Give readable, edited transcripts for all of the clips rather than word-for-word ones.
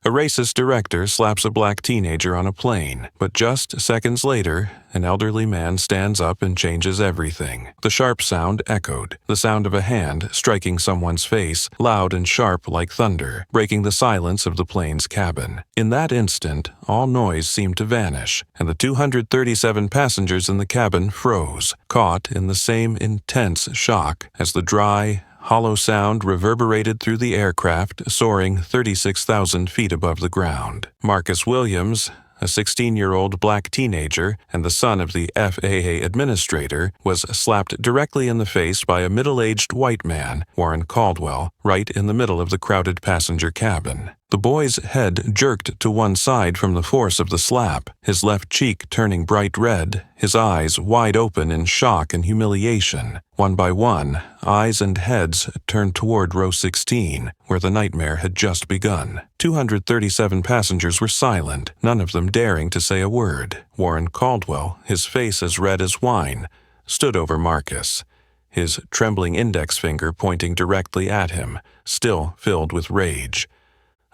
A racist director slaps a black teenager on a plane, but just seconds later, an elderly man stands up and changes everything. The sharp sound echoed, the sound of a hand striking someone's face, loud and sharp like thunder, breaking the silence of the plane's cabin. In that instant, all noise seemed to vanish, and the 237 passengers in the cabin froze, caught in the same intense shock as the dry, hollow sound reverberated through the aircraft soaring 36,000 feet above the ground. Marcus Williams, a 16-year-old black teenager and the son of the FAA Administrator, was slapped directly in the face by a middle-aged white man, Warren Caldwell, right in the middle of the crowded passenger cabin. The boy's head jerked to one side from the force of the slap, his left cheek turning bright red, his eyes wide open in shock and humiliation. One by one, eyes and heads turned toward row 16, where the nightmare had just begun. 237 passengers were silent, none of them daring to say a word. Warren Caldwell, his face as red as wine, stood over Marcus, his trembling index finger pointing directly at him, still filled with rage.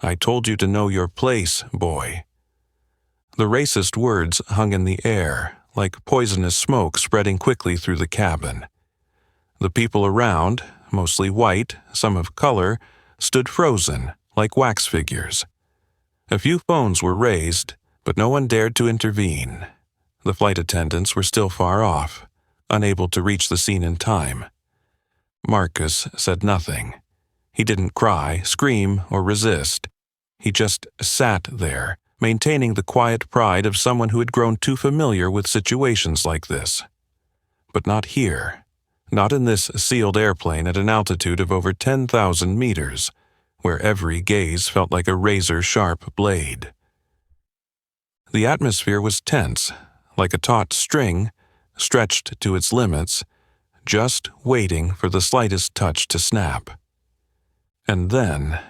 "I told you to know your place, boy." The racist words hung in the air, like poisonous smoke spreading quickly through the cabin. The people around, mostly white, some of color, stood frozen, like wax figures. A few phones were raised, but no one dared to intervene. The flight attendants were still far off, unable to reach the scene in time. Marcus said nothing. He didn't cry, scream, or resist. He just sat there, maintaining the quiet pride of someone who had grown too familiar with situations like this. But not here. Not in this sealed airplane at an altitude of over 10,000 meters, where every gaze felt like a razor-sharp blade. The atmosphere was tense, like a taut string, stretched to its limits, just waiting for the slightest touch to snap. And then,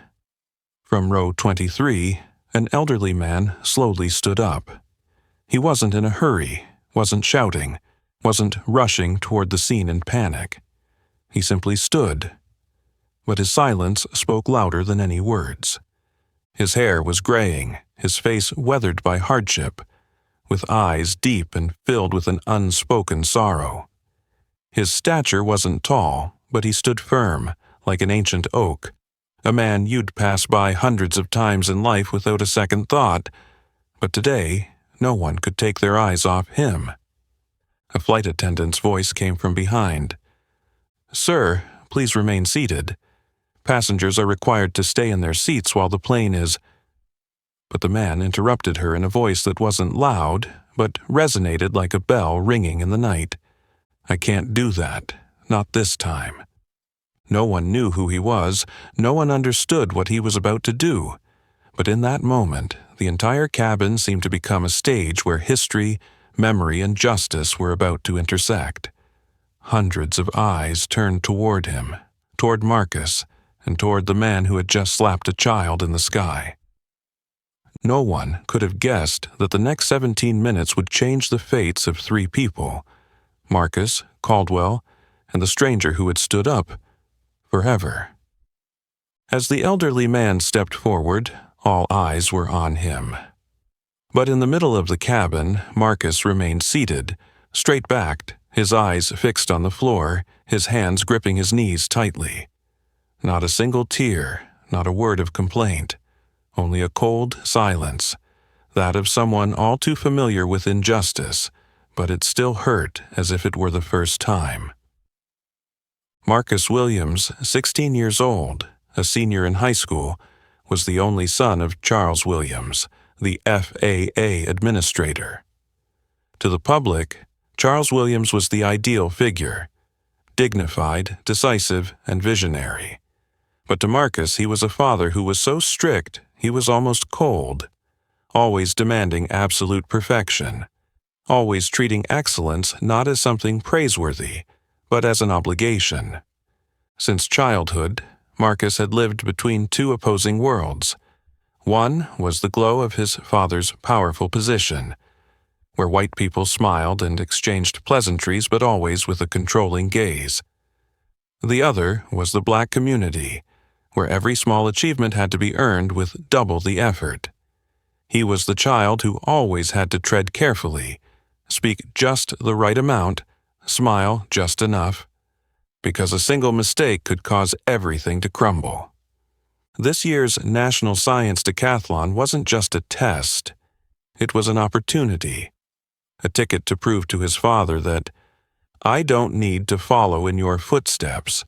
from row 23, an elderly man slowly stood up. He wasn't in a hurry, wasn't shouting, wasn't rushing toward the scene in panic. He simply stood. But his silence spoke louder than any words. His hair was graying, his face weathered by hardship, with eyes deep and filled with an unspoken sorrow. His stature wasn't tall, but he stood firm, like an ancient oak, a man you'd pass by hundreds of times in life without a second thought, but today no one could take their eyes off him. A flight attendant's voice came from behind. "Sir, please remain seated. Passengers are required to stay in their seats while the plane is—" But the man interrupted her in a voice that wasn't loud, but resonated like a bell ringing in the night. "I can't do that. Not this time." No one knew who he was, no one understood what he was about to do. But in that moment, the entire cabin seemed to become a stage where history, memory, and justice were about to intersect. Hundreds of eyes turned toward him, toward Marcus, and toward the man who had just slapped a child in the sky. No one could have guessed that the next 17 minutes would change the fates of 3 people, Marcus, Caldwell, and the stranger who had stood up, forever. As the elderly man stepped forward, all eyes were on him. But in the middle of the cabin, Marcus remained seated, straight-backed, his eyes fixed on the floor, his hands gripping his knees tightly. Not a single tear, not a word of complaint, only a cold silence, that of someone all too familiar with injustice, but it still hurt as if it were the first time. Marcus Williams, 16 years old, a senior in high school, was the only son of Charles Williams, the FAA Administrator. To the public, Charles Williams was the ideal figure, dignified, decisive, and visionary. But to Marcus, he was a father who was so strict he was almost cold, always demanding absolute perfection, always treating excellence not as something praiseworthy, but as an obligation. Since childhood, Marcus had lived between 2 opposing worlds. One was the glow of his father's powerful position, where white people smiled and exchanged pleasantries but always with a controlling gaze. The other was the black community, where every small achievement had to be earned with double the effort. He was the child who always had to tread carefully, speak just the right amount, smile just enough, because a single mistake could cause everything to crumble. This year's National Science Decathlon wasn't just a test. It was an opportunity, a ticket to prove to his father that, I don't need to follow in your footsteps.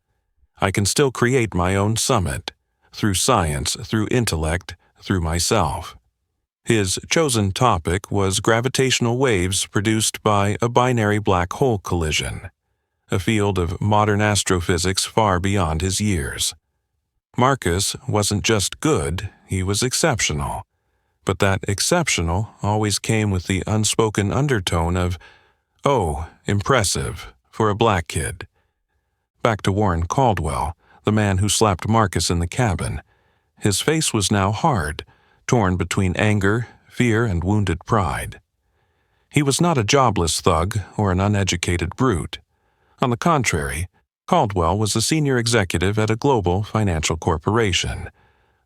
I can still create my own summit, through science, through intellect, through myself. His chosen topic was gravitational waves produced by a binary black hole collision, a field of modern astrophysics far beyond his years. Marcus wasn't just good, he was exceptional. But that exceptional always came with the unspoken undertone of, oh, impressive, for a black kid. Back to Warren Caldwell, the man who slapped Marcus in the cabin. His face was now hard, torn between anger, fear, and wounded pride. He was not a jobless thug or an uneducated brute. On the contrary, Caldwell was a senior executive at a global financial corporation,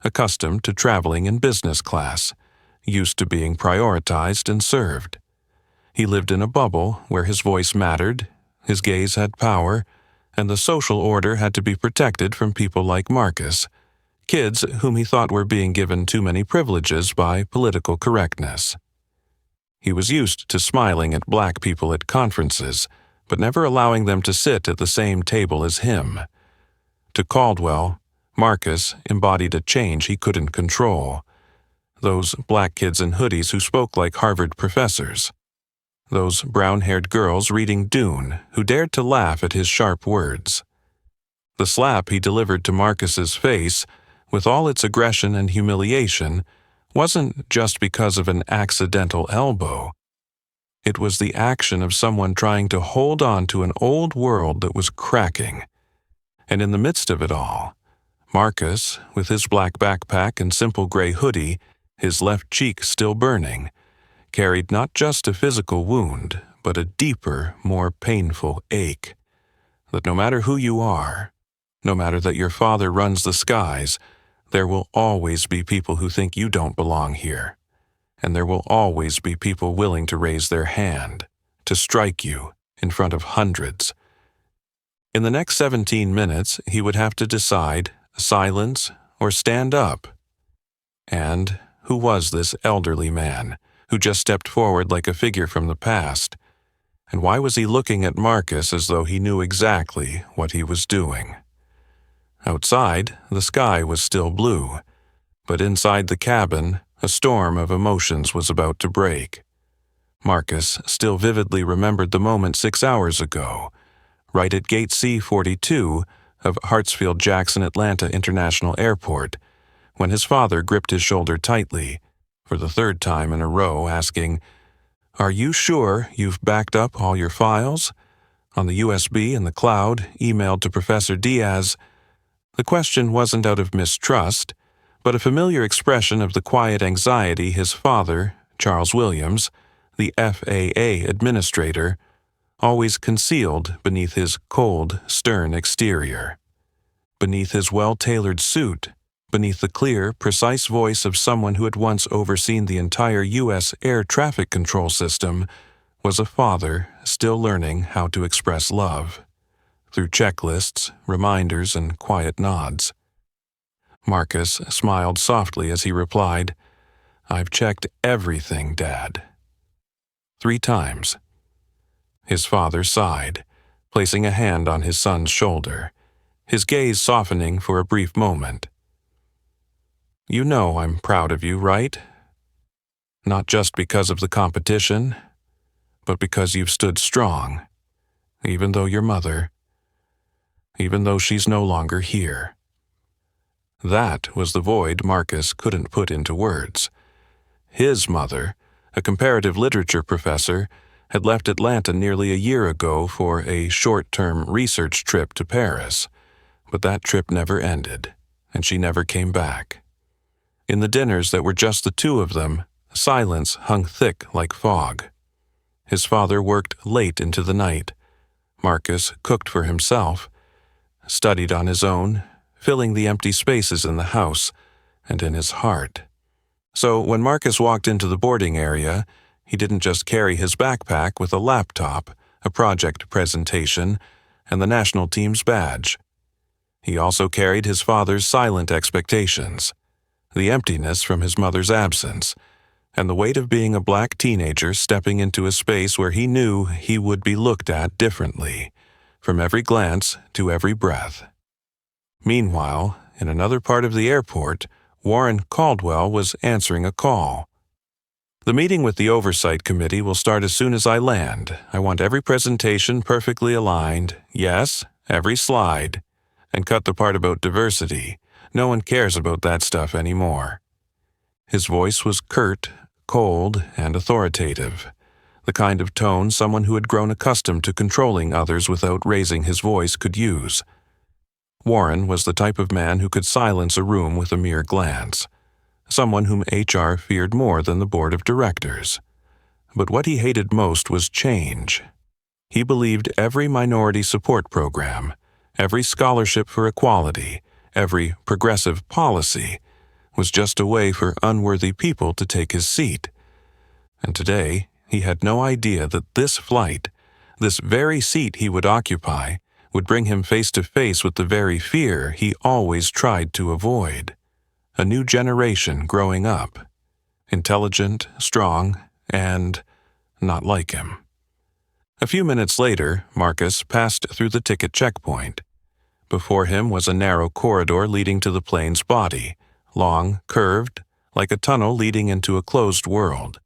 accustomed to traveling in business class, used to being prioritized and served. He lived in a bubble where his voice mattered, his gaze had power, and the social order had to be protected from people like Marcus, kids whom he thought were being given too many privileges by political correctness. He was used to smiling at black people at conferences, but never allowing them to sit at the same table as him. To Caldwell, Marcus embodied a change he couldn't control. Those black kids in hoodies who spoke like Harvard professors. Those brown-haired girls reading Dune who dared to laugh at his sharp words. The slap he delivered to Marcus's face, with all its aggression and humiliation, wasn't just because of an accidental elbow. It was the action of someone trying to hold on to an old world that was cracking. And in the midst of it all, Marcus, with his black backpack and simple gray hoodie, his left cheek still burning, carried not just a physical wound, but a deeper, more painful ache. That no matter who you are, no matter that your father runs the skies, there will always be people who think you don't belong here. And there will always be people willing to raise their hand, to strike you in front of hundreds. In the next 17 minutes, he would have to decide silence or stand up. And who was this elderly man who just stepped forward like a figure from the past? And why was he looking at Marcus as though he knew exactly what he was doing? Outside, the sky was still blue, but inside the cabin, a storm of emotions was about to break. Marcus still vividly remembered the moment 6 hours ago, right at Gate C-42 of Hartsfield-Jackson Atlanta International Airport, when his father gripped his shoulder tightly, for the third time in a row, asking, "Are you sure you've backed up all your files?" On the USB in the cloud, emailed to Professor Diaz, the question wasn't out of mistrust, but a familiar expression of the quiet anxiety his father, Charles Williams, the FAA Administrator, always concealed beneath his cold, stern exterior. Beneath his well-tailored suit, beneath the clear, precise voice of someone who had once overseen the entire U.S. air traffic control system, was a father still learning how to express love, through checklists, reminders, and quiet nods. Marcus smiled softly as he replied, "I've checked everything, Dad." 3 times. His father sighed, placing a hand on his son's shoulder, his gaze softening for a brief moment. "You know I'm proud of you, right? Not just because of the competition, but because you've stood strong, even though your mother, even though she's no longer here." That was the void Marcus couldn't put into words. His mother, a comparative literature professor, had left Atlanta nearly a year ago for a short-term research trip to Paris, but that trip never ended, and she never came back. In the dinners that were just the two of them, silence hung thick like fog. His father worked late into the night. Marcus cooked for himself, studied on his own, filling the empty spaces in the house and in his heart. So when Marcus walked into the boarding area, he didn't just carry his backpack with a laptop, a project presentation, and the national team's badge. He also carried his father's silent expectations, the emptiness from his mother's absence, and the weight of being a black teenager stepping into a space where he knew he would be looked at differently, from every glance to every breath. Meanwhile, in another part of the airport, Warren Caldwell was answering a call. "The meeting with the Oversight Committee will start as soon as I land. I want every presentation perfectly aligned. Yes, every slide. And cut the part about diversity. No one cares about that stuff anymore." His voice was curt, cold, and authoritative, the kind of tone someone who had grown accustomed to controlling others without raising his voice could use. Warren was the type of man who could silence a room with a mere glance, someone whom HR feared more than the board of directors. But what he hated most was change. He believed every minority support program, every scholarship for equality, every progressive policy was just a way for unworthy people to take his seat. And today, he had no idea that this flight, this very seat he would occupy, would bring him face to face with the very fear he always tried to avoid. A new generation growing up, intelligent, strong, and not like him. A few minutes later, Marcus passed through the ticket checkpoint. Before him was a narrow corridor leading to the plane's body, long, curved, like a tunnel leading into a closed world.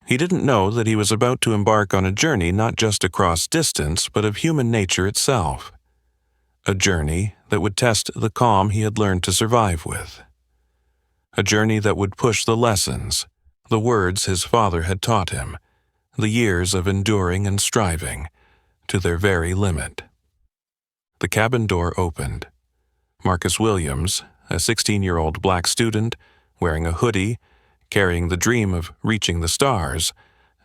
He didn't know that he was about to embark on a journey not just across distance, but of human nature itself. A journey that would test the calm he had learned to survive with. A journey that would push the lessons, the words his father had taught him, the years of enduring and striving, to their very limit. The cabin door opened. Marcus Williams, a 16-year-old black student, wearing a hoodie, carrying the dream of reaching the stars,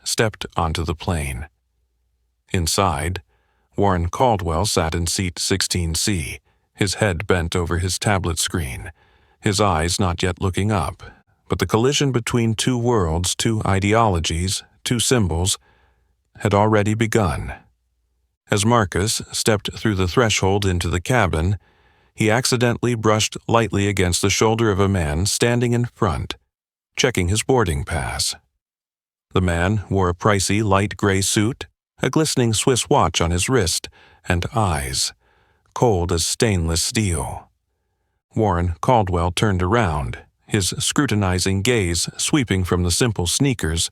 stepped onto the plane. Inside, Warren Caldwell sat in seat 16C, his head bent over his tablet screen, his eyes not yet looking up, but the collision between two worlds, two ideologies, two symbols, had already begun. As Marcus stepped through the threshold into the cabin, he accidentally brushed lightly against the shoulder of a man standing in front, checking his boarding pass. The man wore a pricey light gray suit, a glistening Swiss watch on his wrist, and eyes, cold as stainless steel. Warren Caldwell turned around, his scrutinizing gaze sweeping from the simple sneakers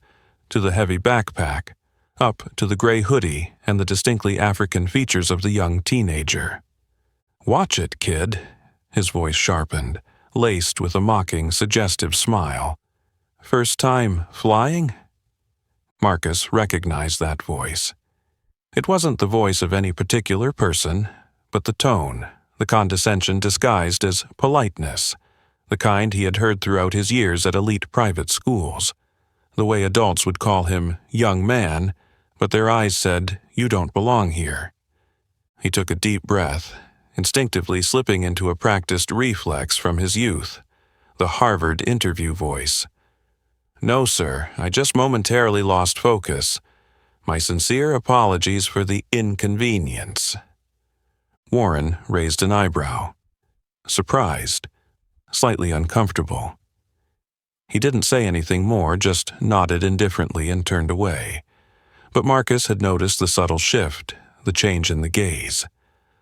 to the heavy backpack, up to the gray hoodie and the distinctly African features of the young teenager. "Watch it, kid," his voice sharpened, laced with a mocking, suggestive smile. "First time flying?" Marcus recognized that voice. It wasn't the voice of any particular person, but the tone, the condescension disguised as politeness, the kind he had heard throughout his years at elite private schools, the way adults would call him young man, but their eyes said, "You don't belong here." He took a deep breath, instinctively slipping into a practiced reflex from his youth, the Harvard interview voice. "No, sir, I just momentarily lost focus. My sincere apologies for the inconvenience." Warren raised an eyebrow, surprised, slightly uncomfortable. He didn't say anything more, just nodded indifferently and turned away. But Marcus had noticed the subtle shift, the change in the gaze,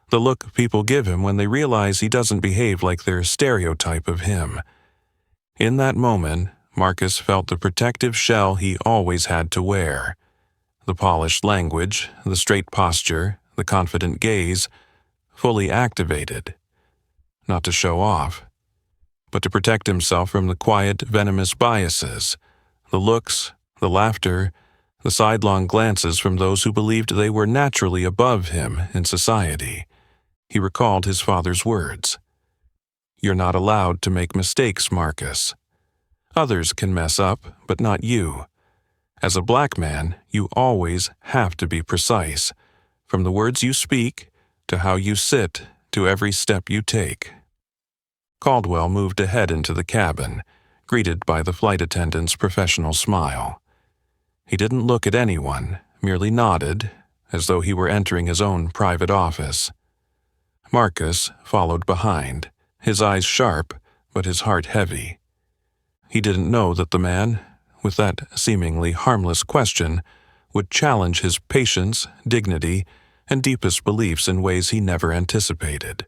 the look people give him when they realize he doesn't behave like their stereotype of him. In that moment, Marcus felt the protective shell he always had to wear. The polished language, the straight posture, the confident gaze, fully activated. Not to show off, but to protect himself from the quiet, venomous biases, the looks, the laughter, the sidelong glances from those who believed they were naturally above him in society. He recalled his father's words. "You're not allowed to make mistakes, Marcus. Others can mess up, but not you. As a black man, you always have to be precise, from the words you speak, to how you sit, to every step you take." Caldwell moved ahead into the cabin, greeted by the flight attendant's professional smile. He didn't look at anyone, merely nodded, as though he were entering his own private office. Marcus followed behind, his eyes sharp, but his heart heavy. He didn't know that the man, with that seemingly harmless question, would challenge his patience, dignity, and deepest beliefs in ways he never anticipated.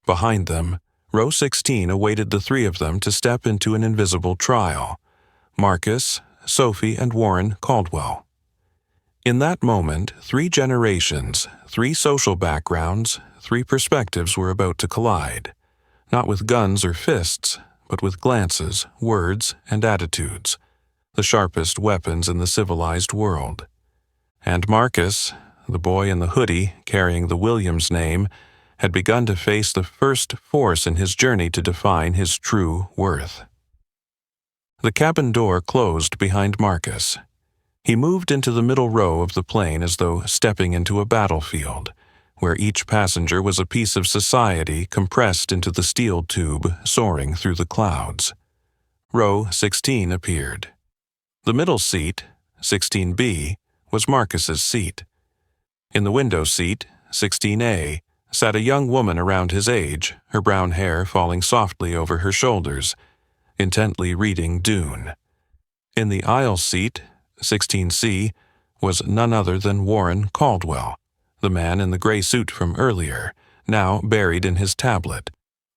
Behind them, row 16 awaited the three of them to step into an invisible trial: Marcus, Sophie, and Warren Caldwell. In that moment, 3 generations, 3 social backgrounds, 3 perspectives were about to collide, not with guns or fists, but with glances, words, and attitudes, the sharpest weapons in the civilized world. And Marcus, the boy in the hoodie carrying the Williams name, had begun to face the first force in his journey to define his true worth. The cabin door closed behind Marcus. He moved into the middle row of the plane as though stepping into a battlefield, where each passenger was a piece of society compressed into the steel tube soaring through the clouds. Row 16 appeared. The middle seat, 16B, was Marcus's seat. In the window seat, 16A, sat a young woman around his age, her brown hair falling softly over her shoulders, intently reading Dune. In the aisle seat, 16C, was none other than Warren Caldwell, the man in the gray suit from earlier, now buried in his tablet,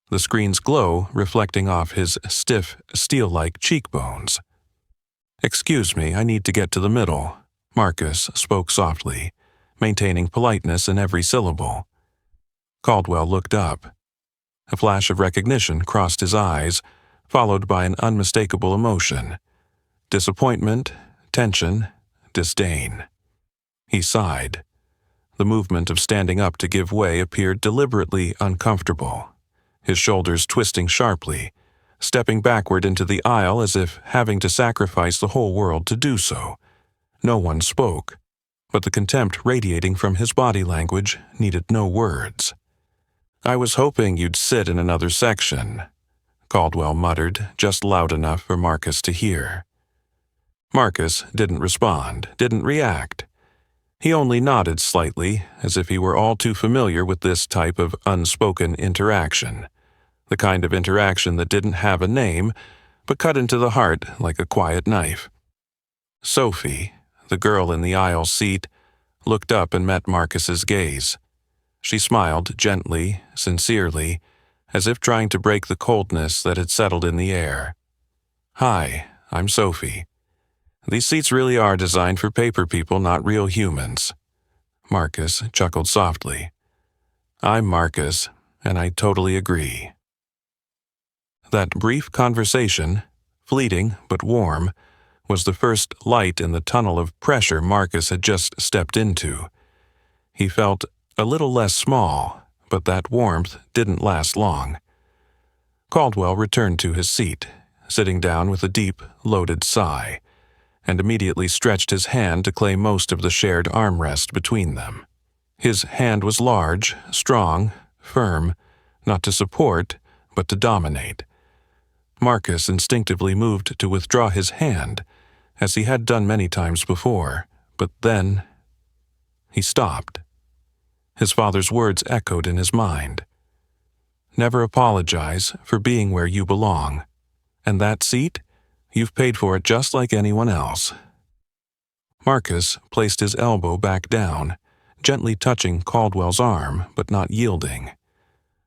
the screen's glow reflecting off his stiff, steel-like cheekbones. "Excuse me, I need to get to the middle," Marcus spoke softly, maintaining politeness in every syllable. Caldwell looked up. A flash of recognition crossed his eyes, followed by an unmistakable emotion: disappointment, tension, disdain. He sighed. The movement of standing up to give way appeared deliberately uncomfortable, his shoulders twisting sharply, stepping backward into the aisle as if having to sacrifice the whole world to do so. No one spoke, but the contempt radiating from his body language needed no words. "I was hoping you'd sit in another section," Caldwell muttered, just loud enough for Marcus to hear. Marcus didn't respond, didn't react. He only nodded slightly, as if he were all too familiar with this type of unspoken interaction, the kind of interaction that didn't have a name, but cut into the heart like a quiet knife. Sophie, the girl in the aisle seat, looked up and met Marcus's gaze. She smiled gently, sincerely, as if trying to break the coldness that had settled in the air. "Hi, I'm Sophie. These seats really are designed for paper people, not real humans." Marcus chuckled softly. "I'm Marcus, and I totally agree." That brief conversation, fleeting but warm, was the first light in the tunnel of pressure Marcus had just stepped into. He felt a little less small, but that warmth didn't last long. Caldwell returned to his seat, sitting down with a deep, loaded sigh, and immediately stretched his hand to claim most of the shared armrest between them. His hand was large, strong, firm, not to support, but to dominate. Marcus instinctively moved to withdraw his hand, as he had done many times before, but then he stopped. His father's words echoed in his mind. "Never apologize for being where you belong. And that seat? You've paid for it just like anyone else." Marcus placed his elbow back down, gently touching Caldwell's arm, but not yielding.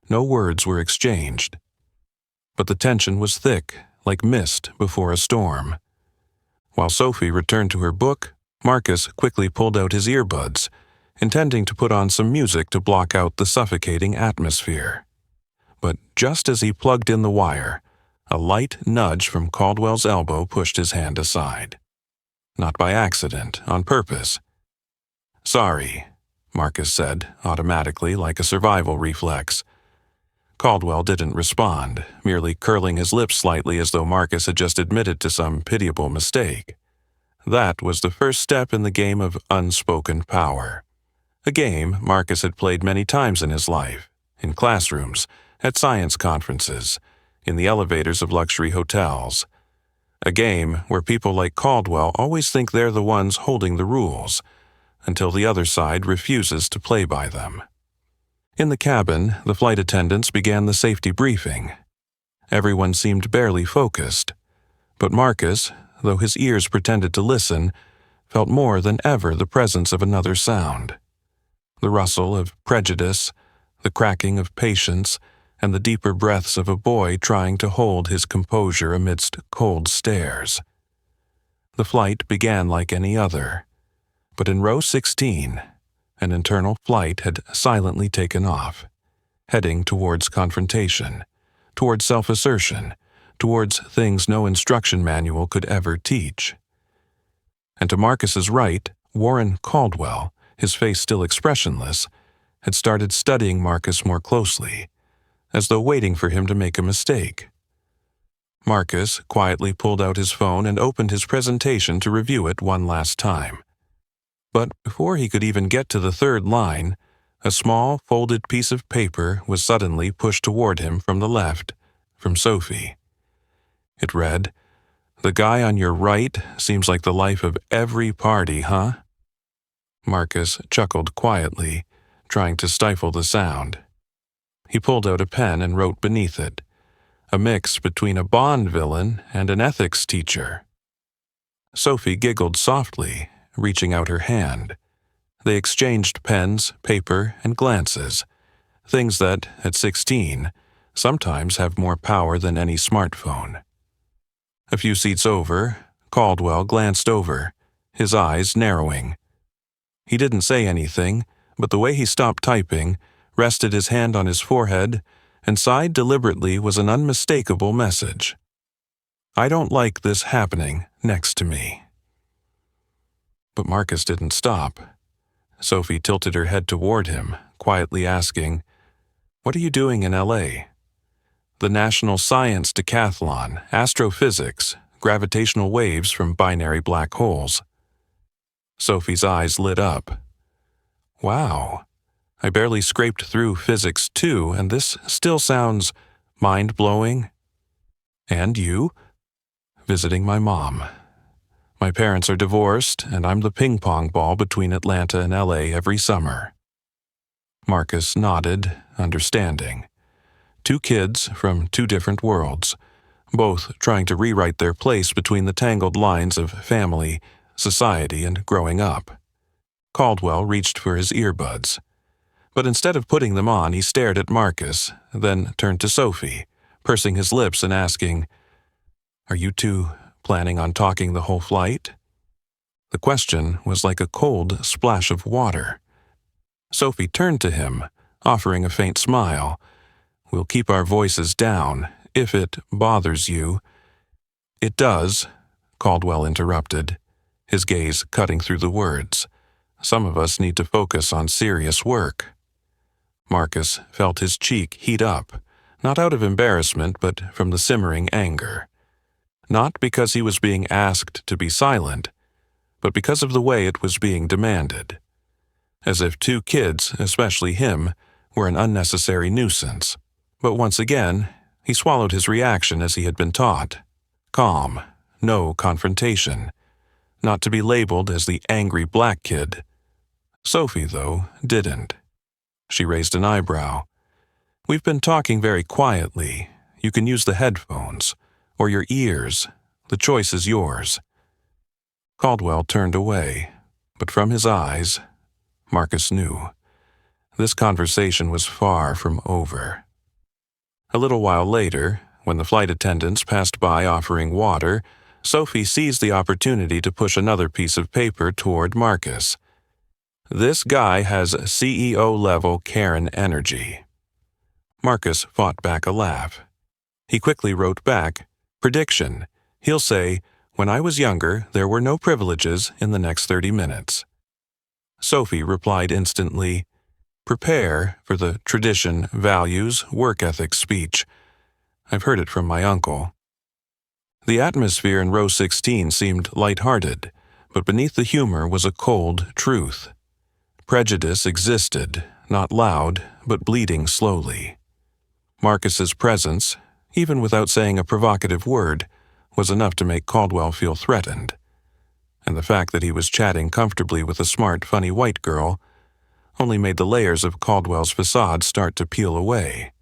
No words were exchanged. But the tension was thick, like mist before a storm. While Sophie returned to her book, Marcus quickly pulled out his earbuds, intending to put on some music to block out the suffocating atmosphere. But just as he plugged in the wire, a light nudge from Caldwell's elbow pushed his hand aside. Not by accident, on purpose. "Sorry," Marcus said, automatically, like a survival reflex. Caldwell didn't respond, merely curling his lips slightly as though Marcus had just admitted to some pitiable mistake. That was the first step in the game of unspoken power. A game Marcus had played many times in his life, in classrooms, at science conferences, in the elevators of luxury hotels. A game where people like Caldwell always think they're the ones holding the rules, until the other side refuses to play by them. In the cabin, the flight attendants began the safety briefing. Everyone seemed barely focused, but Marcus, though his ears pretended to listen, felt more than ever the presence of another sound. The rustle of prejudice, the cracking of patience, and the deeper breaths of a boy trying to hold his composure amidst cold stares. The flight began like any other, but in row 16, an internal flight had silently taken off, heading towards confrontation, towards self-assertion, towards things no instruction manual could ever teach. And to Marcus's right, Warren Caldwell, his face still expressionless, had started studying Marcus more closely, as though waiting for him to make a mistake. Marcus quietly pulled out his phone and opened his presentation to review it one last time. But before he could even get to the third line, a small, folded piece of paper was suddenly pushed toward him from the left, from Sophie. It read, "The guy on your right seems like the life of every party, huh?" Marcus chuckled quietly, trying to stifle the sound. He pulled out a pen and wrote beneath it, a mix between a Bond villain and an ethics teacher. Sophie giggled softly, reaching out her hand. They exchanged pens, paper, and glances, things that, at 16, sometimes have more power than any smartphone. A few seats over, Caldwell glanced over, his eyes narrowing. He didn't say anything, but the way he stopped typing, rested his hand on his forehead, and sighed deliberately was an unmistakable message. "I don't like this happening next to me." But Marcus didn't stop. Sophie tilted her head toward him, quietly asking, "What are you doing in LA?" "The National Science Decathlon, Astrophysics, Gravitational Waves from Binary Black Holes." Sophie's eyes lit up. "Wow. I barely scraped through Physics 2, and this still sounds mind-blowing." "And you?" "Visiting my mom. My parents are divorced, and I'm the ping-pong ball between Atlanta and LA every summer." Marcus nodded, understanding. Two kids from two different worlds, both trying to rewrite their place between the tangled lines of family, society, and growing up. Caldwell reached for his earbuds. But instead of putting them on, he stared at Marcus, then turned to Sophie, pursing his lips and asking, "Are you two planning on talking the whole flight?" The question was like a cold splash of water. Sophie turned to him, offering a faint smile. "We'll keep our voices down, if it bothers you." "It does," Caldwell interrupted, his gaze cutting through the words. "Some of us need to focus on serious work." Marcus felt his cheek heat up, not out of embarrassment but from the simmering anger. Not because he was being asked to be silent, but because of the way it was being demanded. As if two kids, especially him, were an unnecessary nuisance. But once again, he swallowed his reaction as he had been taught. Calm, no confrontation. Not to be labeled as the angry black kid. Sophie, though, didn't. She raised an eyebrow. "We've been talking very quietly. You can use the headphones, or your ears. The choice is yours." Caldwell turned away, but from his eyes, Marcus knew. This conversation was far from over. A little while later, when the flight attendants passed by offering water, Sophie seized the opportunity to push another piece of paper toward Marcus. "This guy has CEO-level Karen energy." Marcus fought back a laugh. He quickly wrote back, "Prediction. He'll say, 'When I was younger, there were no privileges in the next 30 minutes.'" Sophie replied instantly, "Prepare for the tradition, values, work ethic speech. I've heard it from my uncle." The atmosphere in row 16 seemed light-hearted, but beneath the humor was a cold truth. Prejudice existed, not loud, but bleeding slowly. Marcus's presence, even without saying a provocative word, was enough to make Caldwell feel threatened. And the fact that he was chatting comfortably with a smart, funny white girl only made the layers of Caldwell's facade start to peel away.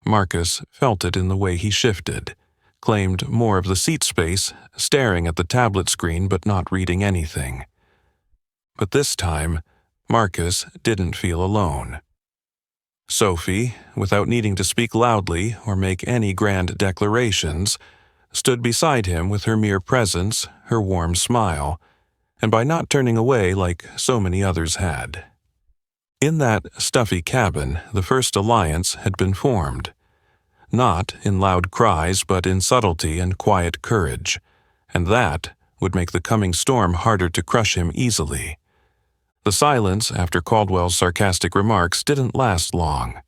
Marcus felt it in the way he shifted, claimed more of the seat space, staring at the tablet screen but not reading anything. But this time, Marcus didn't feel alone. Sophie, without needing to speak loudly or make any grand declarations, stood beside him with her mere presence, her warm smile, and by not turning away like so many others had. In that stuffy cabin, the first alliance had been formed. Not in loud cries, but in subtlety and quiet courage, and that would make the coming storm harder to crush him easily. The silence after Caldwell's sarcastic remarks didn't last long.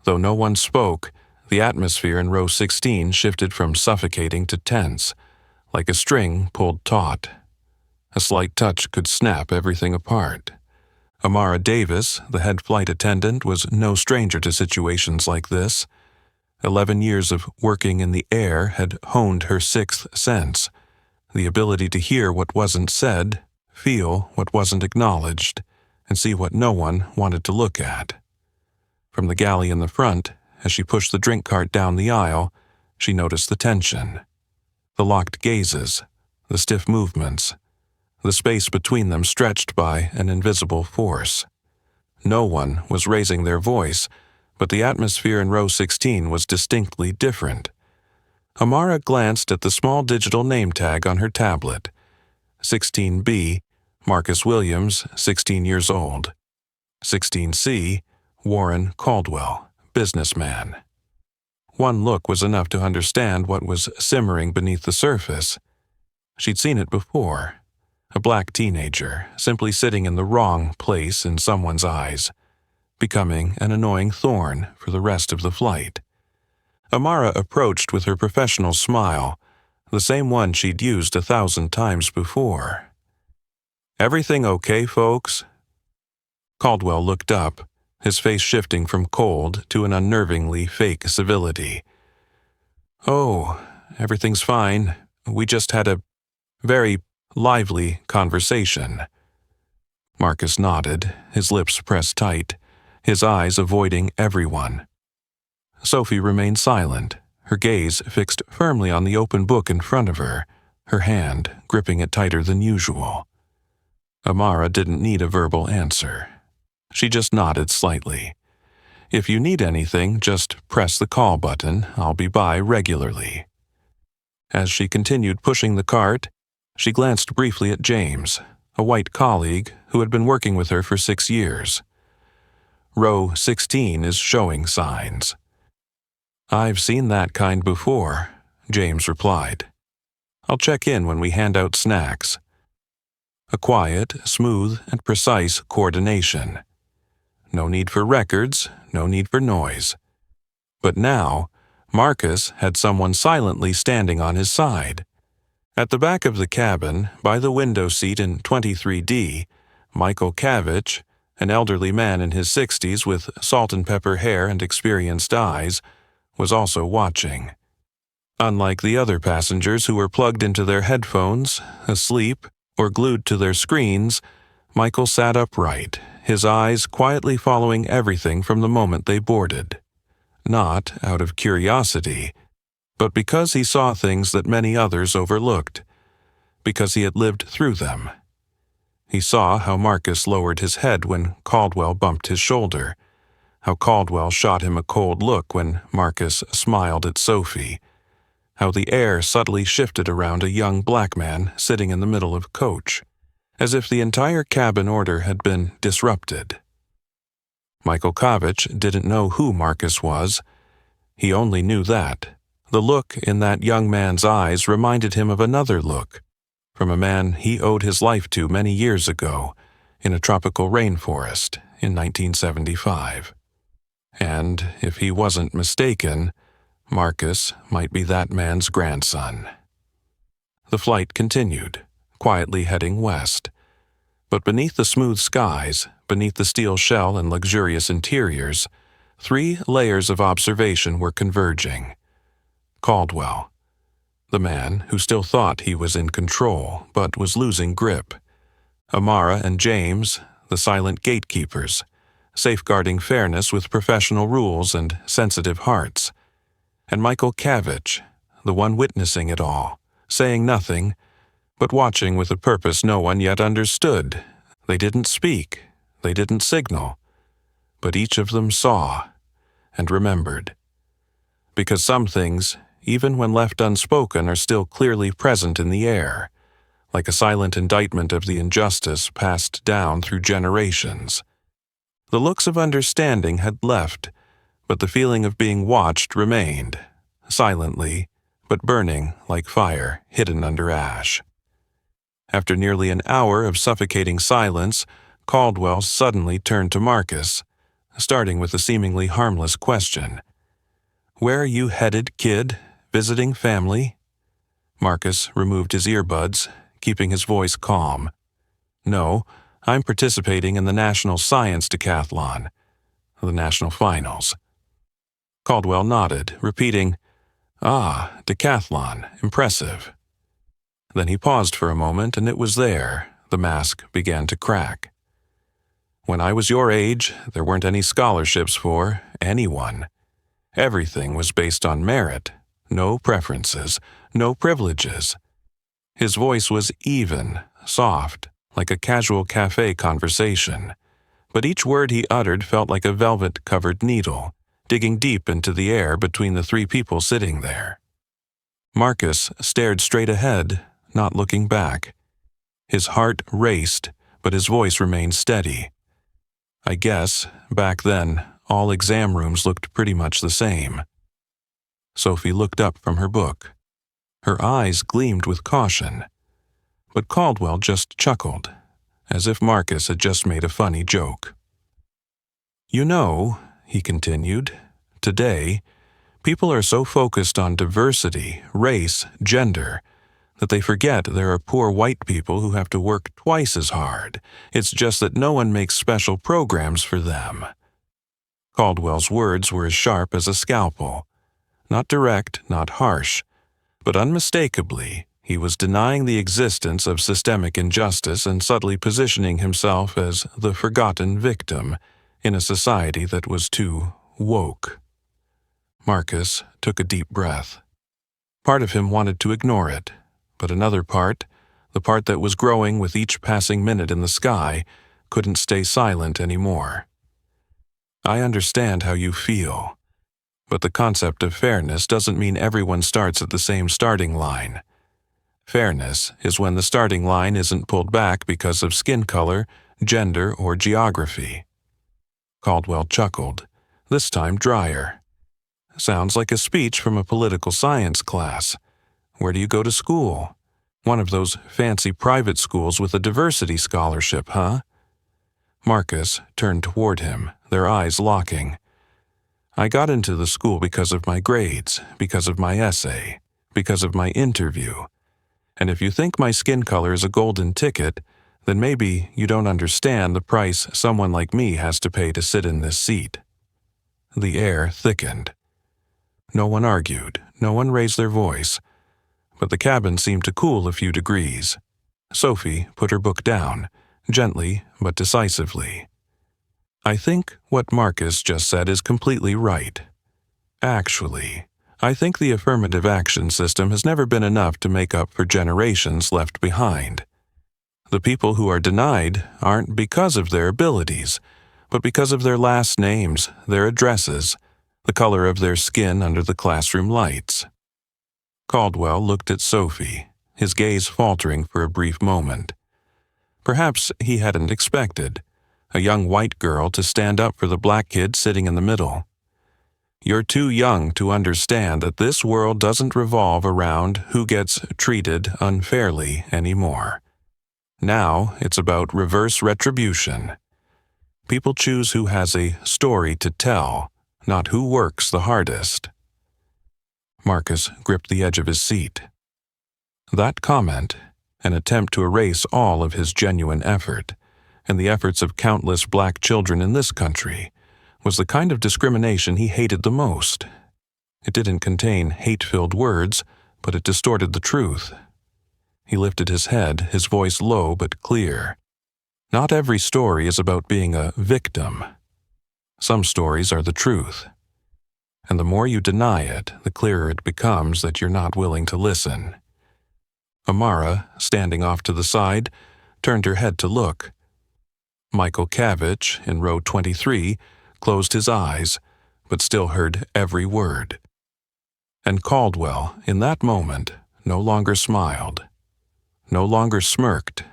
Though no one spoke, the atmosphere in row 16 shifted from suffocating to tense, like a string pulled taut. A slight touch could snap everything apart. Amara Davis, the head flight attendant, was no stranger to situations like this. 11 years of working in the air had honed her sixth sense, the ability to hear what wasn't said, feel what wasn't acknowledged, and see what no one wanted to look at. From the galley in the front, as she pushed the drink cart down the aisle, she noticed the tension. The locked gazes, the stiff movements, the space between them stretched by an invisible force. No one was raising their voice, but the atmosphere in row 16 was distinctly different. Amara glanced at the small digital name tag on her tablet. 16B, Marcus Williams, 16 years old. 16C, Warren Caldwell, businessman. One look was enough to understand what was simmering beneath the surface. She'd seen it before. A black teenager, simply sitting in the wrong place in someone's eyes, becoming an annoying thorn for the rest of the flight. Amara approached with her professional smile, the same one she'd used 1,000 times before. "Everything okay, folks?" Caldwell looked up, his face shifting from cold to an unnervingly fake civility. "Oh, everything's fine. We just had a very lively conversation." Marcus nodded, his lips pressed tight, his eyes avoiding everyone. Sophie remained silent, her gaze fixed firmly on the open book in front of her, her hand gripping it tighter than usual. Amara didn't need a verbal answer. She just nodded slightly. "If you need anything, just press the call button. I'll be by regularly." As she continued pushing the cart, she glanced briefly at James, a white colleague who had been working with her for 6 years. "Row 16 is showing signs." "I've seen that kind before," James replied. "I'll check in when we hand out snacks." A quiet, smooth, and precise coordination. No need for records, no need for noise. But now, Marcus had someone silently standing on his side. At the back of the cabin, by the window seat in 23D, Michael Kavich, an elderly man in his 60s with salt and pepper hair and experienced eyes, was also watching. Unlike the other passengers who were plugged into their headphones, asleep, or glued to their screens, Michael sat upright, his eyes quietly following everything from the moment they boarded. Not out of curiosity, but because he saw things that many others overlooked, because he had lived through them. He saw how Marcus lowered his head when Caldwell bumped his shoulder, how Caldwell shot him a cold look when Marcus smiled at Sophie, how the air subtly shifted around a young black man sitting in the middle of coach, as if the entire cabin order had been disrupted. Michael Kavich didn't know who Marcus was. He only knew that the look in that young man's eyes reminded him of another look, from a man he owed his life to many years ago, in a tropical rainforest in 1975. And if he wasn't mistaken, Marcus might be that man's grandson. The flight continued, quietly heading west. But beneath the smooth skies, beneath the steel shell and luxurious interiors, 3 layers of observation were converging. Caldwell, the man who still thought he was in control but was losing grip. Amara and James, the silent gatekeepers, safeguarding fairness with professional rules and sensitive hearts. And Michael Cavich, the one witnessing it all, saying nothing, but watching with a purpose no one yet understood. They didn't speak, they didn't signal, but each of them saw and remembered. Because some things, even when left unspoken, are still clearly present in the air, like a silent indictment of the injustice passed down through generations. The looks of understanding had left, but the feeling of being watched remained, silently, but burning like fire hidden under ash. After nearly an hour of suffocating silence, Caldwell suddenly turned to Marcus, starting with a seemingly harmless question. "Where are you headed, kid? Visiting family?" Marcus removed his earbuds, keeping his voice calm. "No, I'm participating in the National Science Decathlon, the national finals." Caldwell nodded, repeating, "Ah, decathlon, impressive." Then he paused for a moment, and it was there the mask began to crack. "When I was your age, there weren't any scholarships for anyone. Everything was based on merit, no preferences, no privileges." His voice was even, soft, like a casual cafe conversation, but each word he uttered felt like a velvet-covered needle, digging deep into the air between the 3 people sitting there. Marcus stared straight ahead, not looking back. His heart raced, but his voice remained steady. "I guess, back then, all exam rooms looked pretty much the same." Sophie looked up from her book. Her eyes gleamed with caution, but Caldwell just chuckled, as if Marcus had just made a funny joke. "You know," he continued, "today, people are so focused on diversity, race, gender, that they forget there are poor white people who have to work twice as hard. It's just that no one makes special programs for them." Caldwell's words were as sharp as a scalpel. Not direct, not harsh, but unmistakably, he was denying the existence of systemic injustice and subtly positioning himself as the forgotten victim in a society that was too woke. Marcus took a deep breath. Part of him wanted to ignore it, but another part, the part that was growing with each passing minute in the sky, couldn't stay silent anymore. "I understand how you feel, but the concept of fairness doesn't mean everyone starts at the same starting line. Fairness is when the starting line isn't pulled back because of skin color, gender, or geography." Caldwell chuckled, this time drier. "Sounds like a speech from a political science class. Where do you go to school? One of those fancy private schools with a diversity scholarship, huh?" Marcus turned toward him, their eyes locking. "I got into the school because of my grades, because of my essay, because of my interview. And if you think my skin color is a golden ticket, then maybe you don't understand the price someone like me has to pay to sit in this seat." The air thickened. No one argued, no one raised their voice, but the cabin seemed to cool a few degrees. Sophie put her book down, gently but decisively. "I think what Marcus just said is completely right. Actually, I think the affirmative action system has never been enough to make up for generations left behind. The people who are denied aren't because of their abilities, but because of their last names, their addresses, the color of their skin under the classroom lights." Caldwell looked at Sophie, his gaze faltering for a brief moment. Perhaps he hadn't expected a young white girl to stand up for the black kid sitting in the middle. "You're too young to understand that this world doesn't revolve around who gets treated unfairly anymore. Now it's about reverse retribution. People choose who has a story to tell, not who works the hardest." Marcus gripped the edge of his seat. That comment, an attempt to erase all of his genuine effort, and the efforts of countless black children in this country, was the kind of discrimination he hated the most. It didn't contain hate-filled words, but it distorted the truth. He lifted his head, his voice low but clear. Not every story is about being a victim. Some stories are the truth. And the more you deny it, the clearer it becomes that you're not willing to listen. Amara, standing off to the side, turned her head to look. Michael Cavich, in row 23, closed his eyes, but still heard every word. And Caldwell, in that moment, no longer smiled, no longer smirked,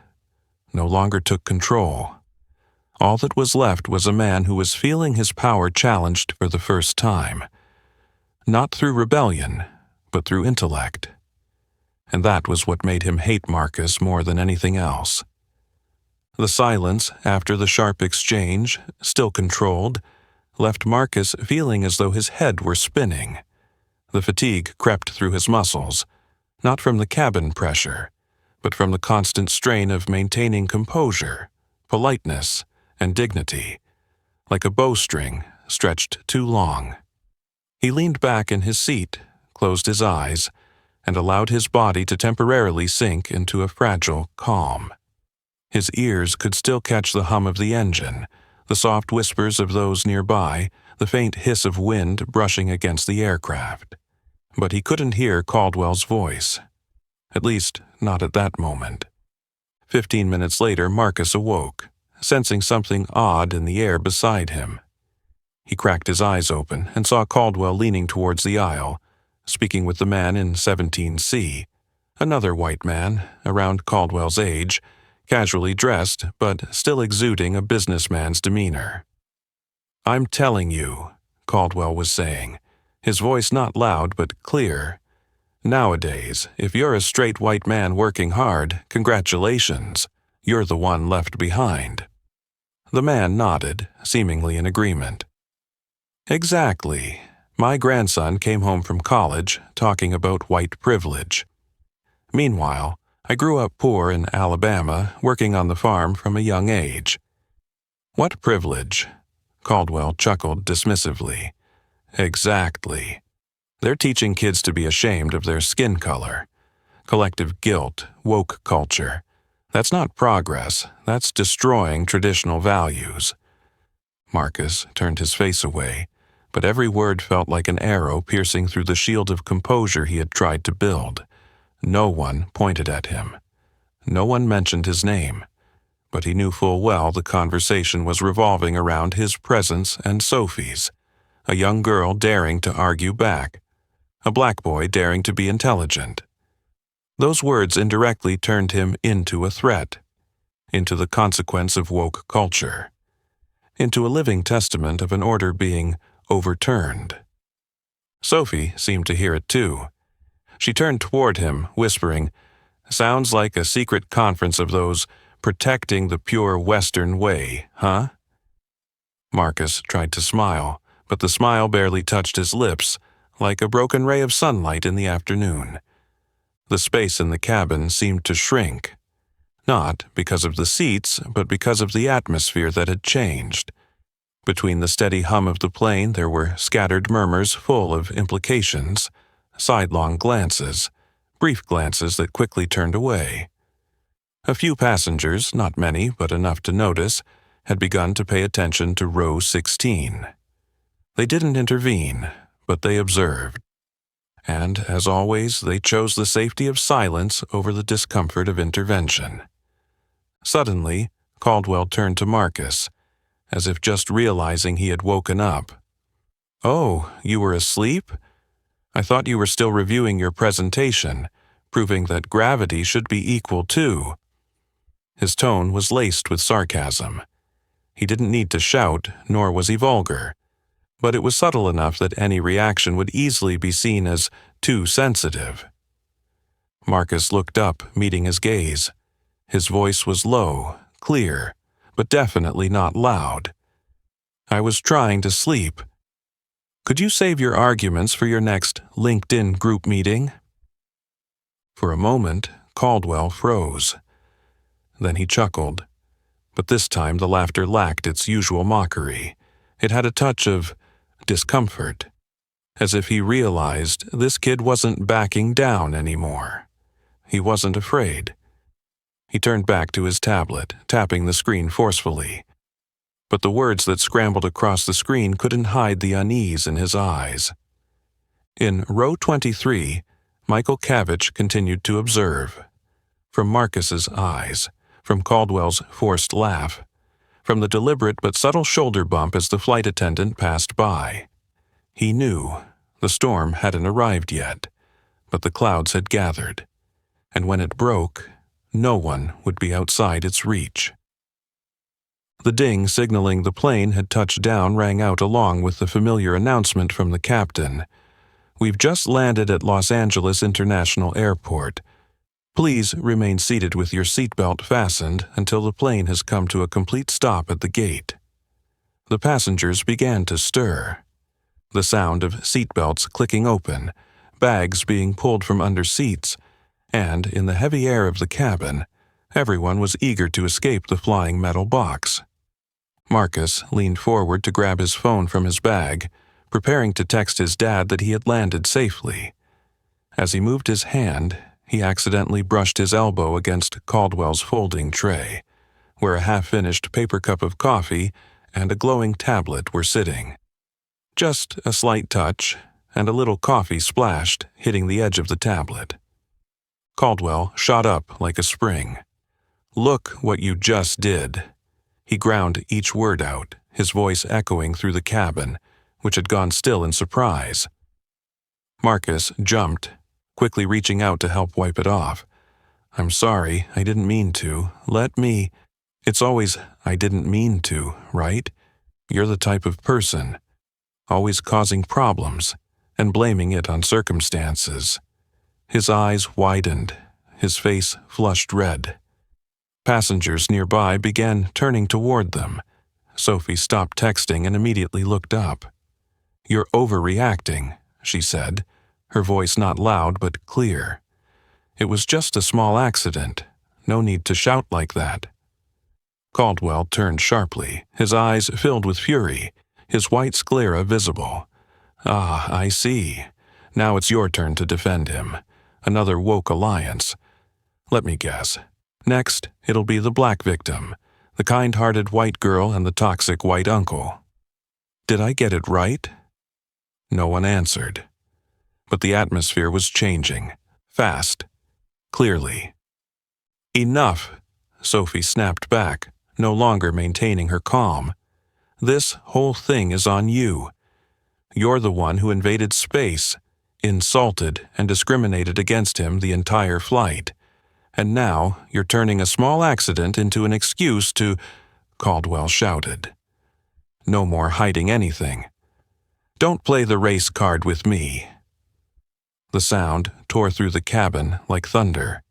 no longer took control. All that was left was a man who was feeling his power challenged for the first time. Not through rebellion, but through intellect. And that was what made him hate Marcus more than anything else. The silence after the sharp exchange, still controlled, left Marcus feeling as though his head were spinning. The fatigue crept through his muscles, not from the cabin pressure, but from the constant strain of maintaining composure, politeness, and dignity, like a bowstring stretched too long. He leaned back in his seat, closed his eyes, and allowed his body to temporarily sink into a fragile calm. His ears could still catch the hum of the engine, the soft whispers of those nearby, the faint hiss of wind brushing against the aircraft. But he couldn't hear Caldwell's voice. At least, not at that moment. 15 minutes later, Marcus awoke, sensing something odd in the air beside him. He cracked his eyes open and saw Caldwell leaning towards the aisle, speaking with the man in 17C, another white man, around Caldwell's age, casually dressed but still exuding a businessman's demeanor. "I'm telling you," Caldwell was saying, his voice not loud but clear. "Nowadays, if you're a straight white man working hard, congratulations, you're the one left behind." The man nodded, seemingly in agreement. "Exactly. My grandson came home from college talking about white privilege. Meanwhile, I grew up poor in Alabama, working on the farm from a young age." "What privilege?" Caldwell chuckled dismissively. "Exactly. They're teaching kids to be ashamed of their skin color. Collective guilt, woke culture. That's not progress, that's destroying traditional values." Marcus turned his face away, but every word felt like an arrow piercing through the shield of composure he had tried to build. No one pointed at him. No one mentioned his name, but he knew full well the conversation was revolving around his presence and Sophie's, a young girl daring to argue back, a black boy daring to be intelligent. Those words indirectly turned him into a threat, into the consequence of woke culture, into a living testament of an order being overturned. Sophie seemed to hear it too. She turned toward him, whispering, "Sounds like a secret conference of those protecting the pure Western way, huh?" Marcus tried to smile, but the smile barely touched his lips, like a broken ray of sunlight in the afternoon. The space in the cabin seemed to shrink, not because of the seats, but because of the atmosphere that had changed. Between the steady hum of the plane there were scattered murmurs full of implications, sidelong glances, brief glances that quickly turned away. A few passengers, not many but enough to notice, had begun to pay attention to row 16. They didn't intervene, but they observed. And, as always, they chose the safety of silence over the discomfort of intervention. Suddenly, Caldwell turned to Marcus, as if just realizing he had woken up. "Oh, you were asleep? I thought you were still reviewing your presentation, proving that gravity should be equal to." His tone was laced with sarcasm. He didn't need to shout, nor was he vulgar, but it was subtle enough that any reaction would easily be seen as too sensitive. Marcus looked up, meeting his gaze. His voice was low, clear, but definitely not loud. "I was trying to sleep. Could you save your arguments for your next LinkedIn group meeting?" For a moment, Caldwell froze. Then he chuckled, but this time the laughter lacked its usual mockery. It had a touch of discomfort, as if he realized this kid wasn't backing down anymore. He wasn't afraid. He turned back to his tablet, tapping the screen forcefully. But the words that scrambled across the screen couldn't hide the unease in his eyes. In row 23, Michael Cavich continued to observe. From Marcus's eyes, from Caldwell's forced laugh, from the deliberate but subtle shoulder bump as the flight attendant passed by. He knew the storm hadn't arrived yet, but the clouds had gathered, and when it broke, no one would be outside its reach. The ding signaling the plane had touched down rang out along with the familiar announcement from the captain. "We've just landed at Los Angeles International Airport. Please remain seated with your seatbelt fastened until the plane has come to a complete stop at the gate." The passengers began to stir. The sound of seatbelts clicking open, bags being pulled from under seats, and in the heavy air of the cabin, everyone was eager to escape the flying metal box. Marcus leaned forward to grab his phone from his bag, preparing to text his dad that he had landed safely. As he moved his hand, he accidentally brushed his elbow against Caldwell's folding tray, where a half-finished paper cup of coffee and a glowing tablet were sitting. Just a slight touch, and a little coffee splashed, hitting the edge of the tablet. Caldwell shot up like a spring. "Look what you just did." He ground each word out, his voice echoing through the cabin, which had gone still in surprise. Marcus jumped, quickly reaching out to help wipe it off. "I'm sorry, I didn't mean to. Let me—" "It's always, I didn't mean to, right? You're the type of person, always causing problems and blaming it on circumstances." His eyes widened, his face flushed red. Passengers nearby began turning toward them. Sophie stopped texting and immediately looked up. "You're overreacting," she said, her voice not loud but clear. "It was just a small accident. No need to shout like that." Caldwell turned sharply, his eyes filled with fury, his white sclera visible. "Ah, I see. Now it's your turn to defend him. Another woke alliance. Let me guess. Next, it'll be the black victim, the kind-hearted white girl and the toxic white uncle. Did I get it right?" No one answered. But the atmosphere was changing, fast, clearly. "Enough," Sophie snapped back, no longer maintaining her calm. "This whole thing is on you. You're the one who invaded space, insulted and discriminated against him the entire flight. And now you're turning a small accident into an excuse to—" Caldwell shouted. "No more hiding anything. Don't play the race card with me." The sound tore through the cabin like thunder.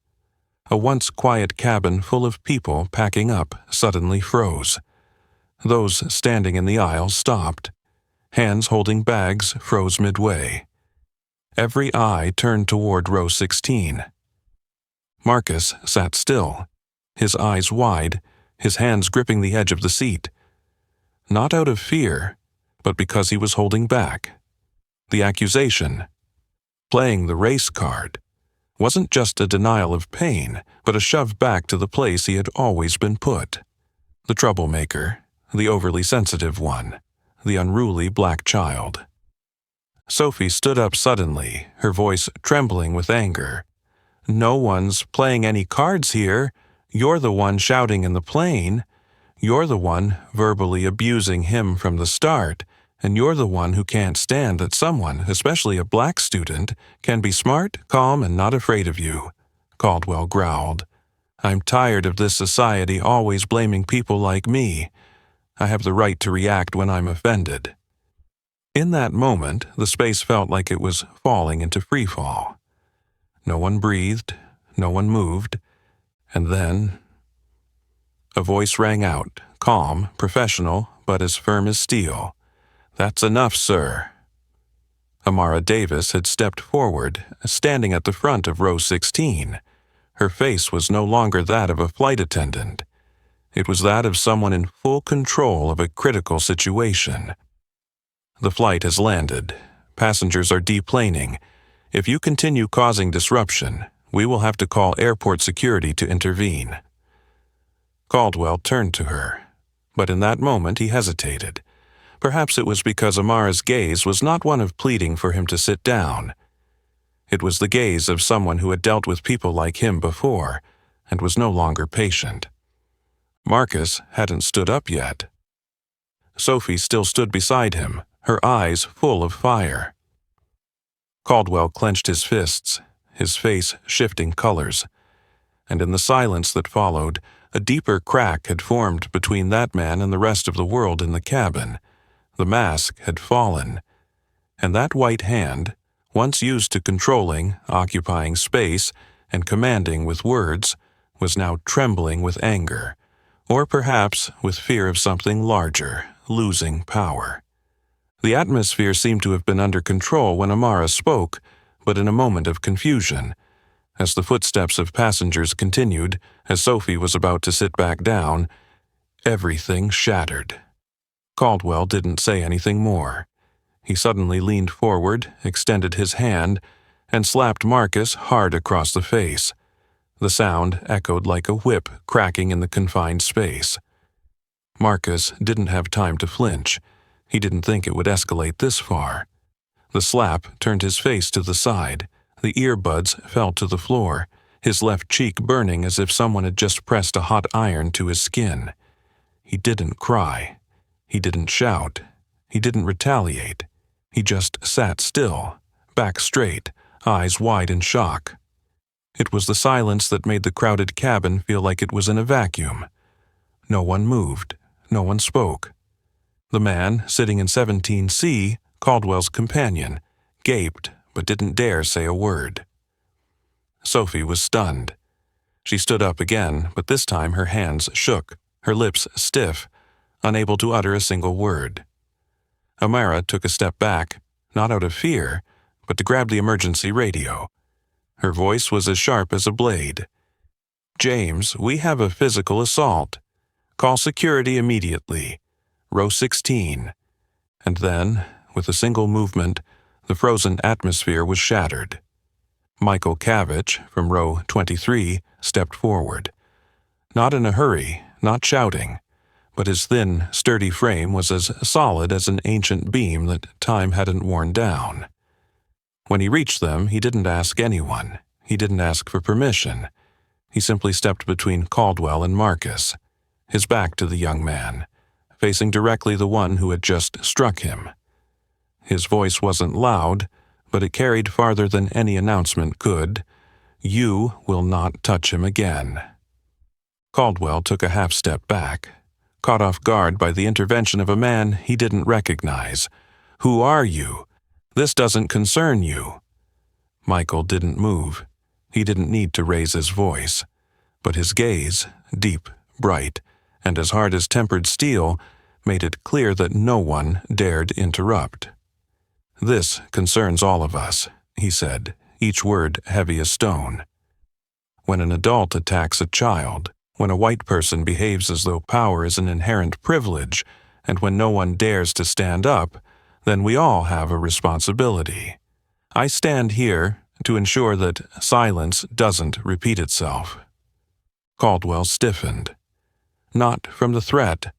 A once quiet cabin full of people packing up suddenly froze. Those standing in the aisle stopped. Hands holding bags froze midway. Every eye turned toward row 16. Marcus sat still, his eyes wide, his hands gripping the edge of the seat. Not out of fear, but because he was holding back. The accusation, playing the race card, wasn't just a denial of pain, but a shove back to the place he had always been put. The troublemaker, the overly sensitive one, the unruly black child. Sophie stood up suddenly, her voice trembling with anger. "No one's playing any cards here. You're the one shouting in the plane. You're the one verbally abusing him from the start, and you're the one who can't stand that someone, especially a black student, can be smart, calm, and not afraid of you," Caldwell growled. "I'm tired of this society always blaming people like me. I have the right to react when I'm offended." In that moment, the space felt like it was falling into freefall. No one breathed, no one moved, and then a voice rang out, calm, professional, but as firm as steel. "That's enough, sir." Amara Davis had stepped forward, standing at the front of row 16. Her face was no longer that of a flight attendant. It was that of someone in full control of a critical situation. The flight has landed. Passengers are deplaning. If you continue causing disruption, we will have to call airport security to intervene. Caldwell turned to her, but in that moment he hesitated. Perhaps it was because Amara's gaze was not one of pleading for him to sit down. It was the gaze of someone who had dealt with people like him before and was no longer patient. Marcus hadn't stood up yet. Sophie still stood beside him, her eyes full of fire. Caldwell clenched his fists, his face shifting colors, and in the silence that followed, a deeper crack had formed between that man and the rest of the world in the cabin. The mask had fallen, and that white hand, once used to controlling, occupying space, and commanding with words, was now trembling with anger, or perhaps with fear of something larger, losing power. The atmosphere seemed to have been under control when Amara spoke, but in a moment of confusion. As the footsteps of passengers continued, as Sophie was about to sit back down, everything shattered. Caldwell didn't say anything more. He suddenly leaned forward, extended his hand, and slapped Marcus hard across the face. The sound echoed like a whip cracking in the confined space. Marcus didn't have time to flinch. He didn't think it would escalate this far. The slap turned his face to the side. The earbuds fell to the floor, his left cheek burning as if someone had just pressed a hot iron to his skin. He didn't cry. He didn't shout. He didn't retaliate. He just sat still, back straight, eyes wide in shock. It was the silence that made the crowded cabin feel like it was in a vacuum. No one moved. No one spoke. The man, sitting in 17C, Caldwell's companion, gaped but didn't dare say a word. Sophie was stunned. She stood up again, but this time her hands shook, her lips stiff, unable to utter a single word. Amara took a step back, not out of fear, but to grab the emergency radio. Her voice was as sharp as a blade. "James, we have a physical assault. Call security immediately. Row 16. And then, with a single movement, the frozen atmosphere was shattered. Michael Cavich, from row 23, stepped forward. Not in a hurry, not shouting, but his thin, sturdy frame was as solid as an ancient beam that time hadn't worn down. When he reached them, he didn't ask anyone. He didn't ask for permission. He simply stepped between Caldwell and Marcus, his back to the young man, facing directly the one who had just struck him. His voice wasn't loud, but it carried farther than any announcement could. "You will not touch him again." Caldwell took a half-step back, caught off guard by the intervention of a man he didn't recognize. "Who are you? This doesn't concern you." Michael didn't move. He didn't need to raise his voice, but his gaze, deep, bright, and as hard as tempered steel, made it clear that no one dared interrupt. "This concerns all of us," he said, each word heavy as stone. "When an adult attacks a child, when a white person behaves as though power is an inherent privilege, and when no one dares to stand up, then we all have a responsibility. I stand here to ensure that silence doesn't repeat itself." Caldwell stiffened. Not from the threat,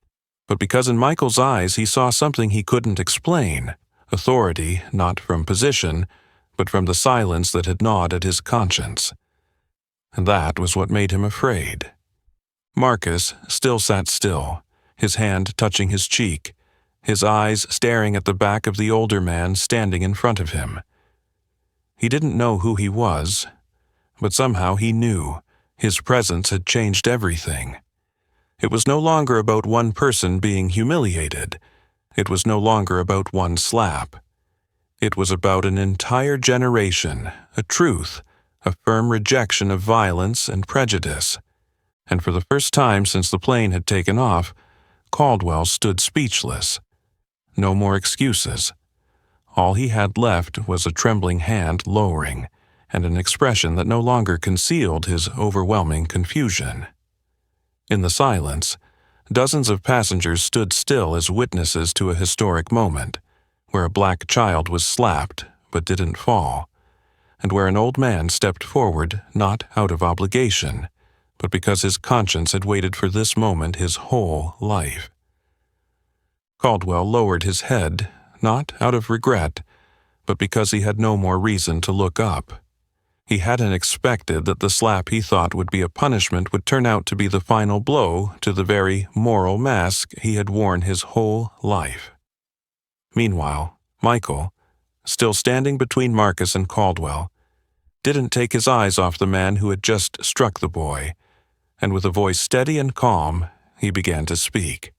but because in Michael's eyes he saw something he couldn't explain. Authority not from position, but from the silence that had gnawed at his conscience. And that was what made him afraid. Marcus still sat still, his hand touching his cheek, his eyes staring at the back of the older man standing in front of him. He didn't know who he was, but somehow he knew. His presence had changed everything. It was no longer about one person being humiliated. It was no longer about one slap. It was about an entire generation, a truth, a firm rejection of violence and prejudice. And for the first time since the plane had taken off, Caldwell stood speechless. No more excuses. All he had left was a trembling hand lowering, and an expression that no longer concealed his overwhelming confusion. In the silence, dozens of passengers stood still as witnesses to a historic moment, where a black child was slapped but didn't fall, and where an old man stepped forward not out of obligation, but because his conscience had waited for this moment his whole life. Caldwell lowered his head, not out of regret, but because he had no more reason to look up. He hadn't expected that the slap he thought would be a punishment would turn out to be the final blow to the very moral mask he had worn his whole life. Meanwhile, Michael, still standing between Marcus and Caldwell, didn't take his eyes off the man who had just struck the boy, and with a voice steady and calm, he began to speak.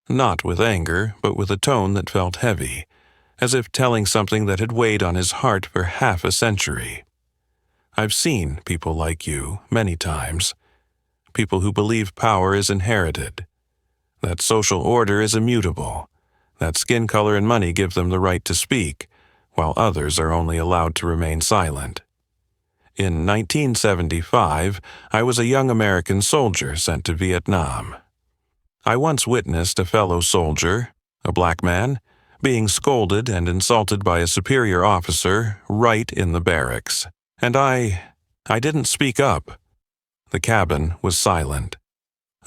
Not with anger, but with a tone that felt heavy, as if telling something that had weighed on his heart for half a century. I've seen people like you many times, people who believe power is inherited, that social order is immutable, that skin color and money give them the right to speak, while others are only allowed to remain silent. In 1975, I was a young American soldier sent to Vietnam. I once witnessed a fellow soldier, a black man, being scolded and insulted by a superior officer right in the barracks, and I didn't speak up. The cabin was silent.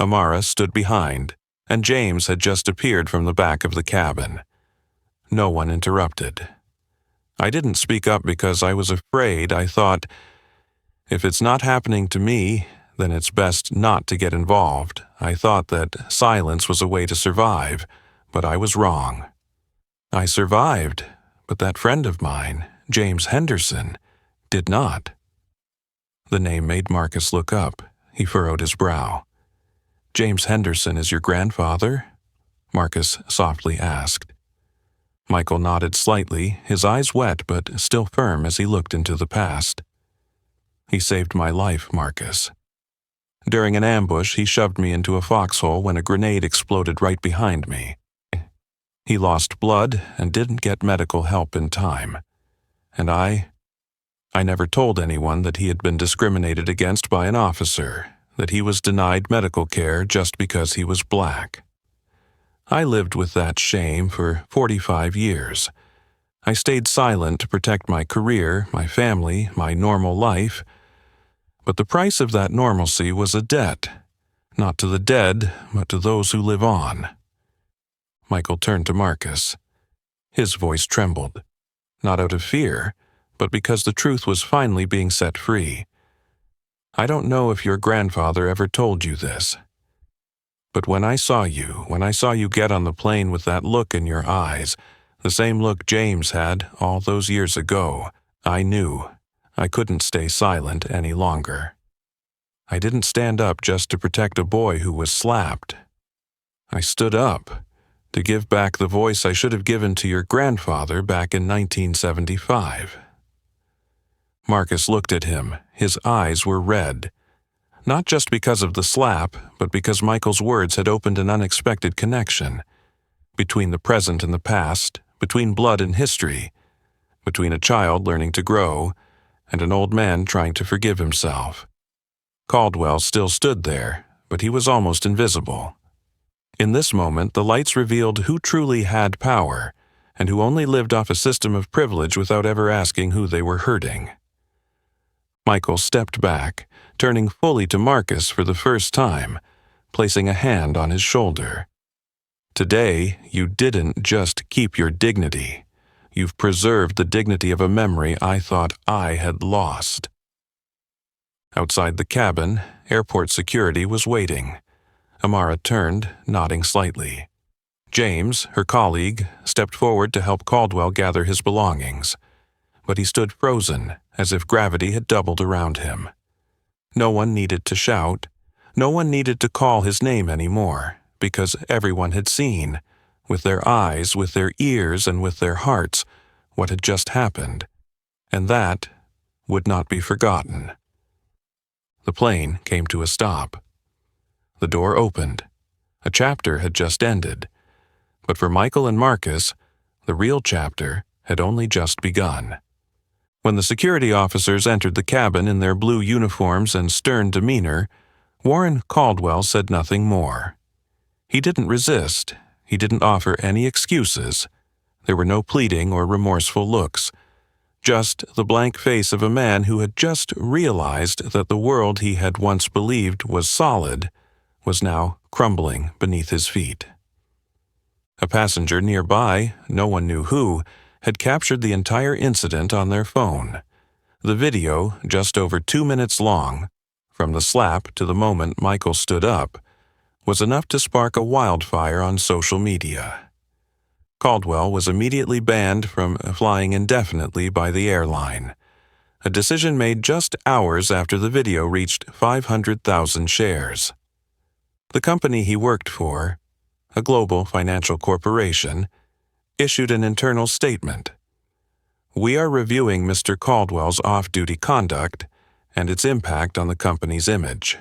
Amara stood behind, and James had just appeared from the back of the cabin. No one interrupted. I didn't speak up because I was afraid. I thought, if it's not happening to me, then it's best not to get involved. I thought that silence was a way to survive, but I was wrong. I survived, but that friend of mine, James Henderson, did not. The name made Marcus look up. He furrowed his brow. James Henderson is your grandfather? Marcus softly asked. Michael nodded slightly, his eyes wet but still firm as he looked into the past. He saved my life, Marcus. During an ambush, he shoved me into a foxhole when a grenade exploded right behind me. He lost blood and didn't get medical help in time. And I never told anyone that he had been discriminated against by an officer, that he was denied medical care just because he was black. I lived with that shame for 45 years. I stayed silent to protect my career, my family, my normal life, but the price of that normalcy was a debt, not to the dead, but to those who live on. Michael turned to Marcus. His voice trembled, not out of fear, but because the truth was finally being set free. I don't know if your grandfather ever told you this, but when I saw you get on the plane with that look in your eyes, the same look James had all those years ago, I knew I couldn't stay silent any longer. I didn't stand up just to protect a boy who was slapped. I stood up to give back the voice I should have given to your grandfather back in 1975. Marcus looked at him. His eyes were red, not just because of the slap, but because Michael's words had opened an unexpected connection between the present and the past, between blood and history, between a child learning to grow and an old man trying to forgive himself. Caldwell still stood there, but he was almost invisible. In this moment, the lights revealed who truly had power and who only lived off a system of privilege without ever asking who they were hurting. Michael stepped back, turning fully to Marcus for the first time, placing a hand on his shoulder. Today, you didn't just keep your dignity. You've preserved the dignity of a memory I thought I had lost. Outside the cabin, airport security was waiting. Amara turned, nodding slightly. James, her colleague, stepped forward to help Caldwell gather his belongings, but he stood frozen, as if gravity had doubled around him. No one needed to shout. No one needed to call his name anymore, because everyone had seen, with their eyes, with their ears, and with their hearts, what had just happened, and that would not be forgotten. The plane came to a stop. The door opened. A chapter had just ended, but for Michael and Marcus, the real chapter had only just begun. When the security officers entered the cabin in their blue uniforms and stern demeanor, Warren Caldwell said nothing more. He didn't resist. He didn't offer any excuses. There were no pleading or remorseful looks. Just the blank face of a man who had just realized that the world he had once believed was solid was now crumbling beneath his feet. A passenger nearby, no one knew who, had captured the entire incident on their phone. The video, just over 2 minutes long, from the slap to the moment Michael stood up, was enough to spark a wildfire on social media. Caldwell was immediately banned from flying indefinitely by the airline, a decision made just hours after the video reached 500,000 shares. The company he worked for, a global financial corporation, issued an internal statement. "We are reviewing Mr. Caldwell's off-duty conduct and its impact on the company's image."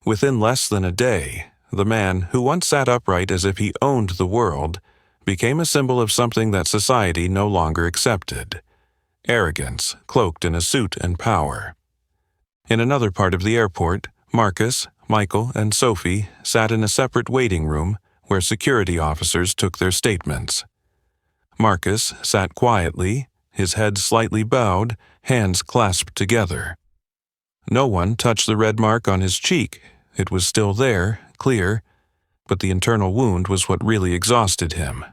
Within less than a day, the man who once sat upright as if he owned the world became a symbol of something that society no longer accepted: arrogance cloaked in a suit and power. In another part of the airport, Marcus, Michael, and Sophie sat in a separate waiting room where security officers took their statements. Marcus sat quietly, his head slightly bowed, hands clasped together. No one touched the red mark on his cheek. It was still there, clear, but the internal wound was what really exhausted him.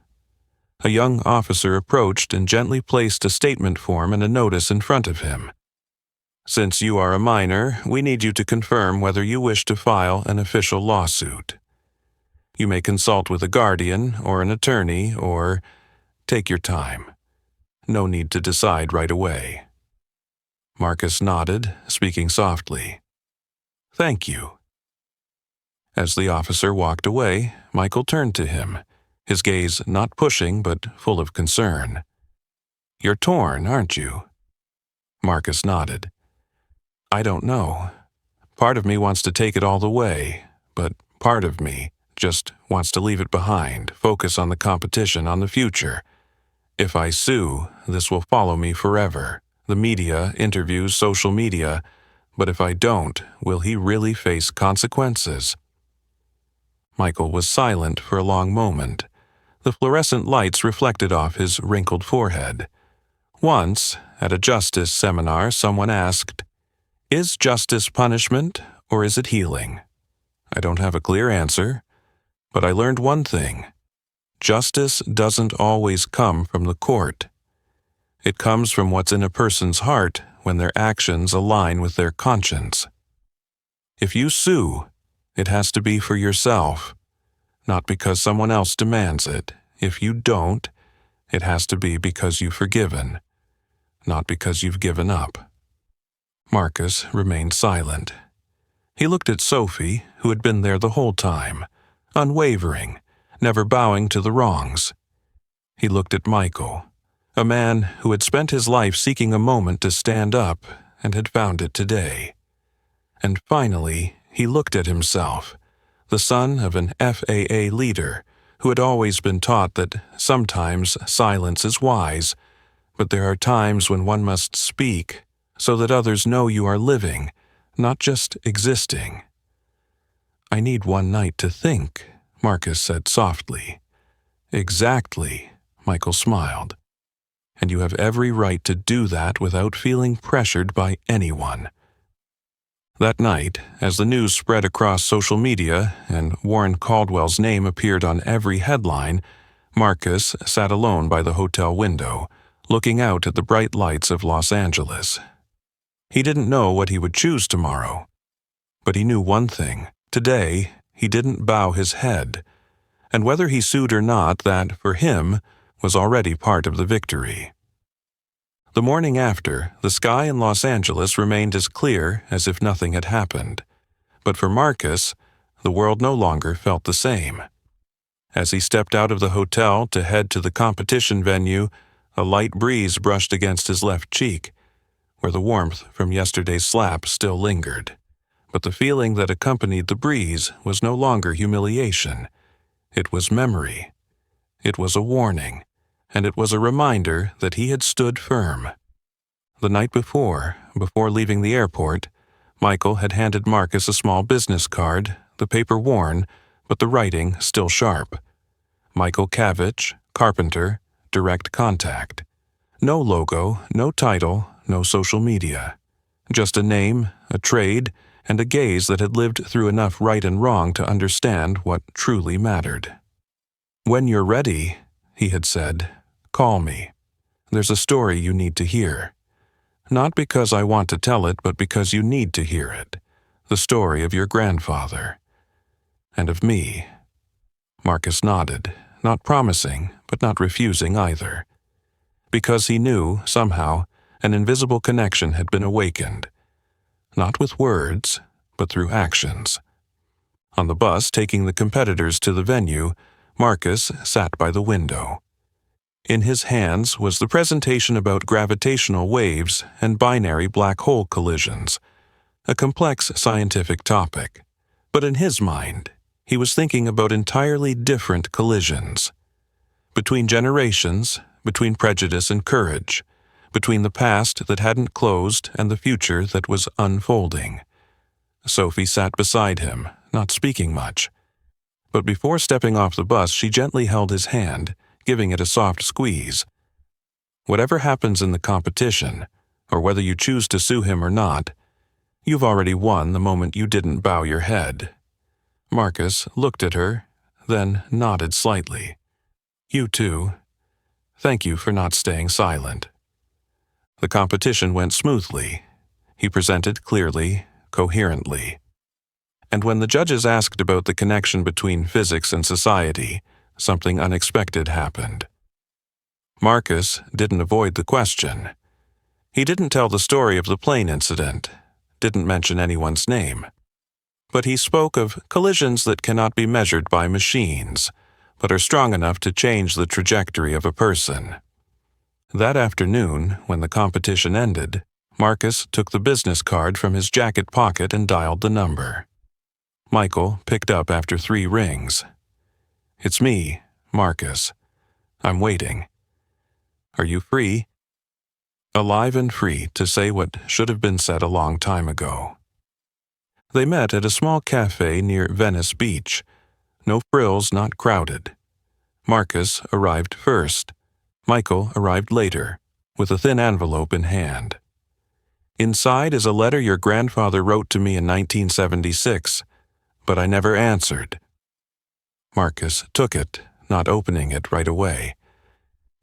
A young officer approached and gently placed a statement form and a notice in front of him. "Since you are a minor, we need you to confirm whether you wish to file an official lawsuit. You may consult with a guardian or an attorney or take your time. No need to decide right away." Marcus nodded, speaking softly. "Thank you." As the officer walked away, Michael turned to him, his gaze not pushing but full of concern. "You're torn, aren't you?" Marcus nodded. "I don't know. Part of me wants to take it all the way, but part of me just wants to leave it behind, focus on the competition, on the future. If I sue, this will follow me forever. The media, interviews, social media. But if I don't, will he really face consequences?" Michael was silent for a long moment. The fluorescent lights reflected off his wrinkled forehead. Once, at a justice seminar, someone asked, "Is justice punishment or is it healing?" I don't have a clear answer, but I learned one thing. Justice doesn't always come from the court. It comes from what's in a person's heart when their actions align with their conscience. If you sue, it has to be for yourself, not because someone else demands it. If you don't, it has to be because you've forgiven, not because you've given up. Marcus remained silent. He looked at Sophie, who had been there the whole time, unwavering, never bowing to the wrongs. He looked at Michael, a man who had spent his life seeking a moment to stand up and had found it today. And finally, he looked at himself, the son of an FAA leader who had always been taught that sometimes silence is wise, but there are times when one must speak so that others know you are living, not just existing. "I need one night to think," Marcus said softly. "Exactly," Michael smiled. "And you have every right to do that without feeling pressured by anyone." That night, as the news spread across social media and Warren Caldwell's name appeared on every headline, Marcus sat alone by the hotel window, looking out at the bright lights of Los Angeles. He didn't know what he would choose tomorrow, but he knew one thing. Today, he didn't bow his head, and whether he sued or not, that, for him, was already part of the victory. The morning after, the sky in Los Angeles remained as clear as if nothing had happened. But for Marcus, the world no longer felt the same. As he stepped out of the hotel to head to the competition venue, a light breeze brushed against his left cheek, where the warmth from yesterday's slap still lingered. But the feeling that accompanied the breeze was no longer humiliation. It was memory. It was a warning. And it was a reminder that he had stood firm. The night before leaving the airport, Michael had handed Marcus a small business card, the paper worn, but the writing still sharp. Michael Cavich, carpenter, direct contact. No logo, no title, no social media. Just a name, a trade, and a gaze that had lived through enough right and wrong to understand what truly mattered. "When you're ready," he had said, "call me. There's a story you need to hear. Not because I want to tell it, but because you need to hear it. The story of your grandfather. And of me." Marcus nodded, not promising, but not refusing either. Because he knew, somehow, an invisible connection had been awakened. Not with words, but through actions. On the bus taking the competitors to the venue, Marcus sat by the window. In his hands was the presentation about gravitational waves and binary black hole collisions, a complex scientific topic. But in his mind, he was thinking about entirely different collisions. Between generations, between prejudice and courage, between the past that hadn't closed and the future that was unfolding. Sophie sat beside him, not speaking much. But before stepping off the bus, she gently held his hand, giving it a soft squeeze. "Whatever happens in the competition, or whether you choose to sue him or not, you've already won the moment you didn't bow your head." Marcus looked at her, then nodded slightly. "You too. Thank you for not staying silent." The competition went smoothly. He presented clearly, coherently. And when the judges asked about the connection between physics and society, something unexpected happened. Marcus didn't avoid the question. He didn't tell the story of the plane incident, didn't mention anyone's name. But he spoke of collisions that cannot be measured by machines, but are strong enough to change the trajectory of a person. That afternoon, when the competition ended, Marcus took the business card from his jacket pocket and dialed the number. Michael picked up after 3 rings. "It's me, Marcus. I'm waiting. Are you free?" Alive and free to say what should have been said a long time ago. They met at a small cafe near Venice Beach. No frills, not crowded. Marcus arrived first. Michael arrived later, with a thin envelope in hand. "Inside is a letter your grandfather wrote to me in 1976, but I never answered." Marcus took it, not opening it right away.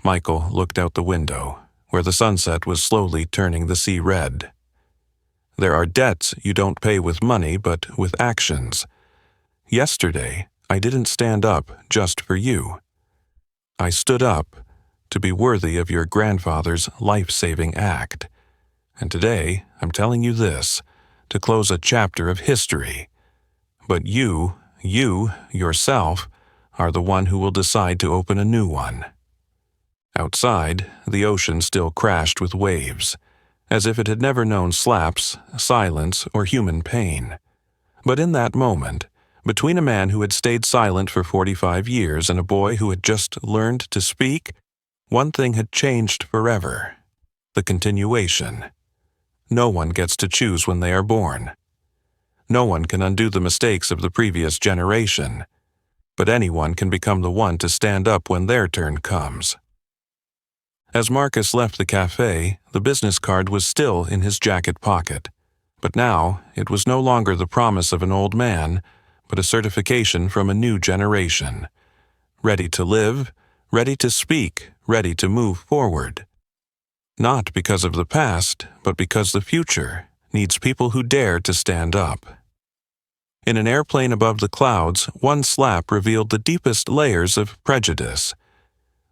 Michael looked out the window, where the sunset was slowly turning the sea red. "There are debts you don't pay with money, but with actions. Yesterday, I didn't stand up just for you. I stood up to be worthy of your grandfather's life-saving act. And today, I'm telling you this, to close a chapter of history. But you, yourself, are the one who will decide to open a new one." Outside, the ocean still crashed with waves, as if it had never known slaps, silence, or human pain. But in that moment, between a man who had stayed silent for 45 years and a boy who had just learned to speak, one thing had changed forever: the continuation. No one gets to choose when they are born. No one can undo the mistakes of the previous generation, but anyone can become the one to stand up when their turn comes. As Marcus left the cafe, the business card was still in his jacket pocket, but now it was no longer the promise of an old man, but a certification from a new generation. Ready to live, ready to speak, ready to move forward. Not because of the past, but because the future needs people who dare to stand up. In an airplane above the clouds, one slap revealed the deepest layers of prejudice.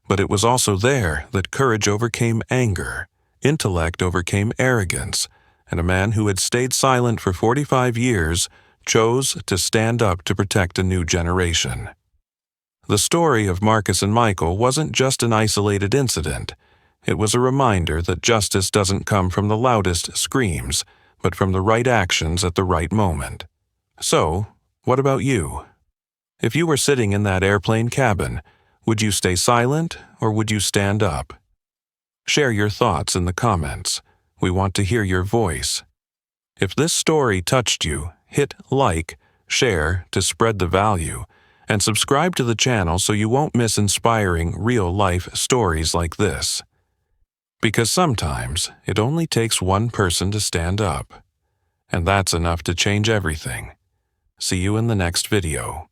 But it was also there that courage overcame anger, intellect overcame arrogance, and a man who had stayed silent for 45 years chose to stand up to protect a new generation. The story of Marcus and Michael wasn't just an isolated incident. It was a reminder that justice doesn't come from the loudest screams, but from the right actions at the right moment. So, what about you? If you were sitting in that airplane cabin, would you stay silent or would you stand up? Share your thoughts in the comments. We want to hear your voice. If this story touched you, hit like, share to spread the value, and subscribe to the channel so you won't miss inspiring real-life stories like this. Because sometimes it only takes one person to stand up, and that's enough to change everything. See you in the next video.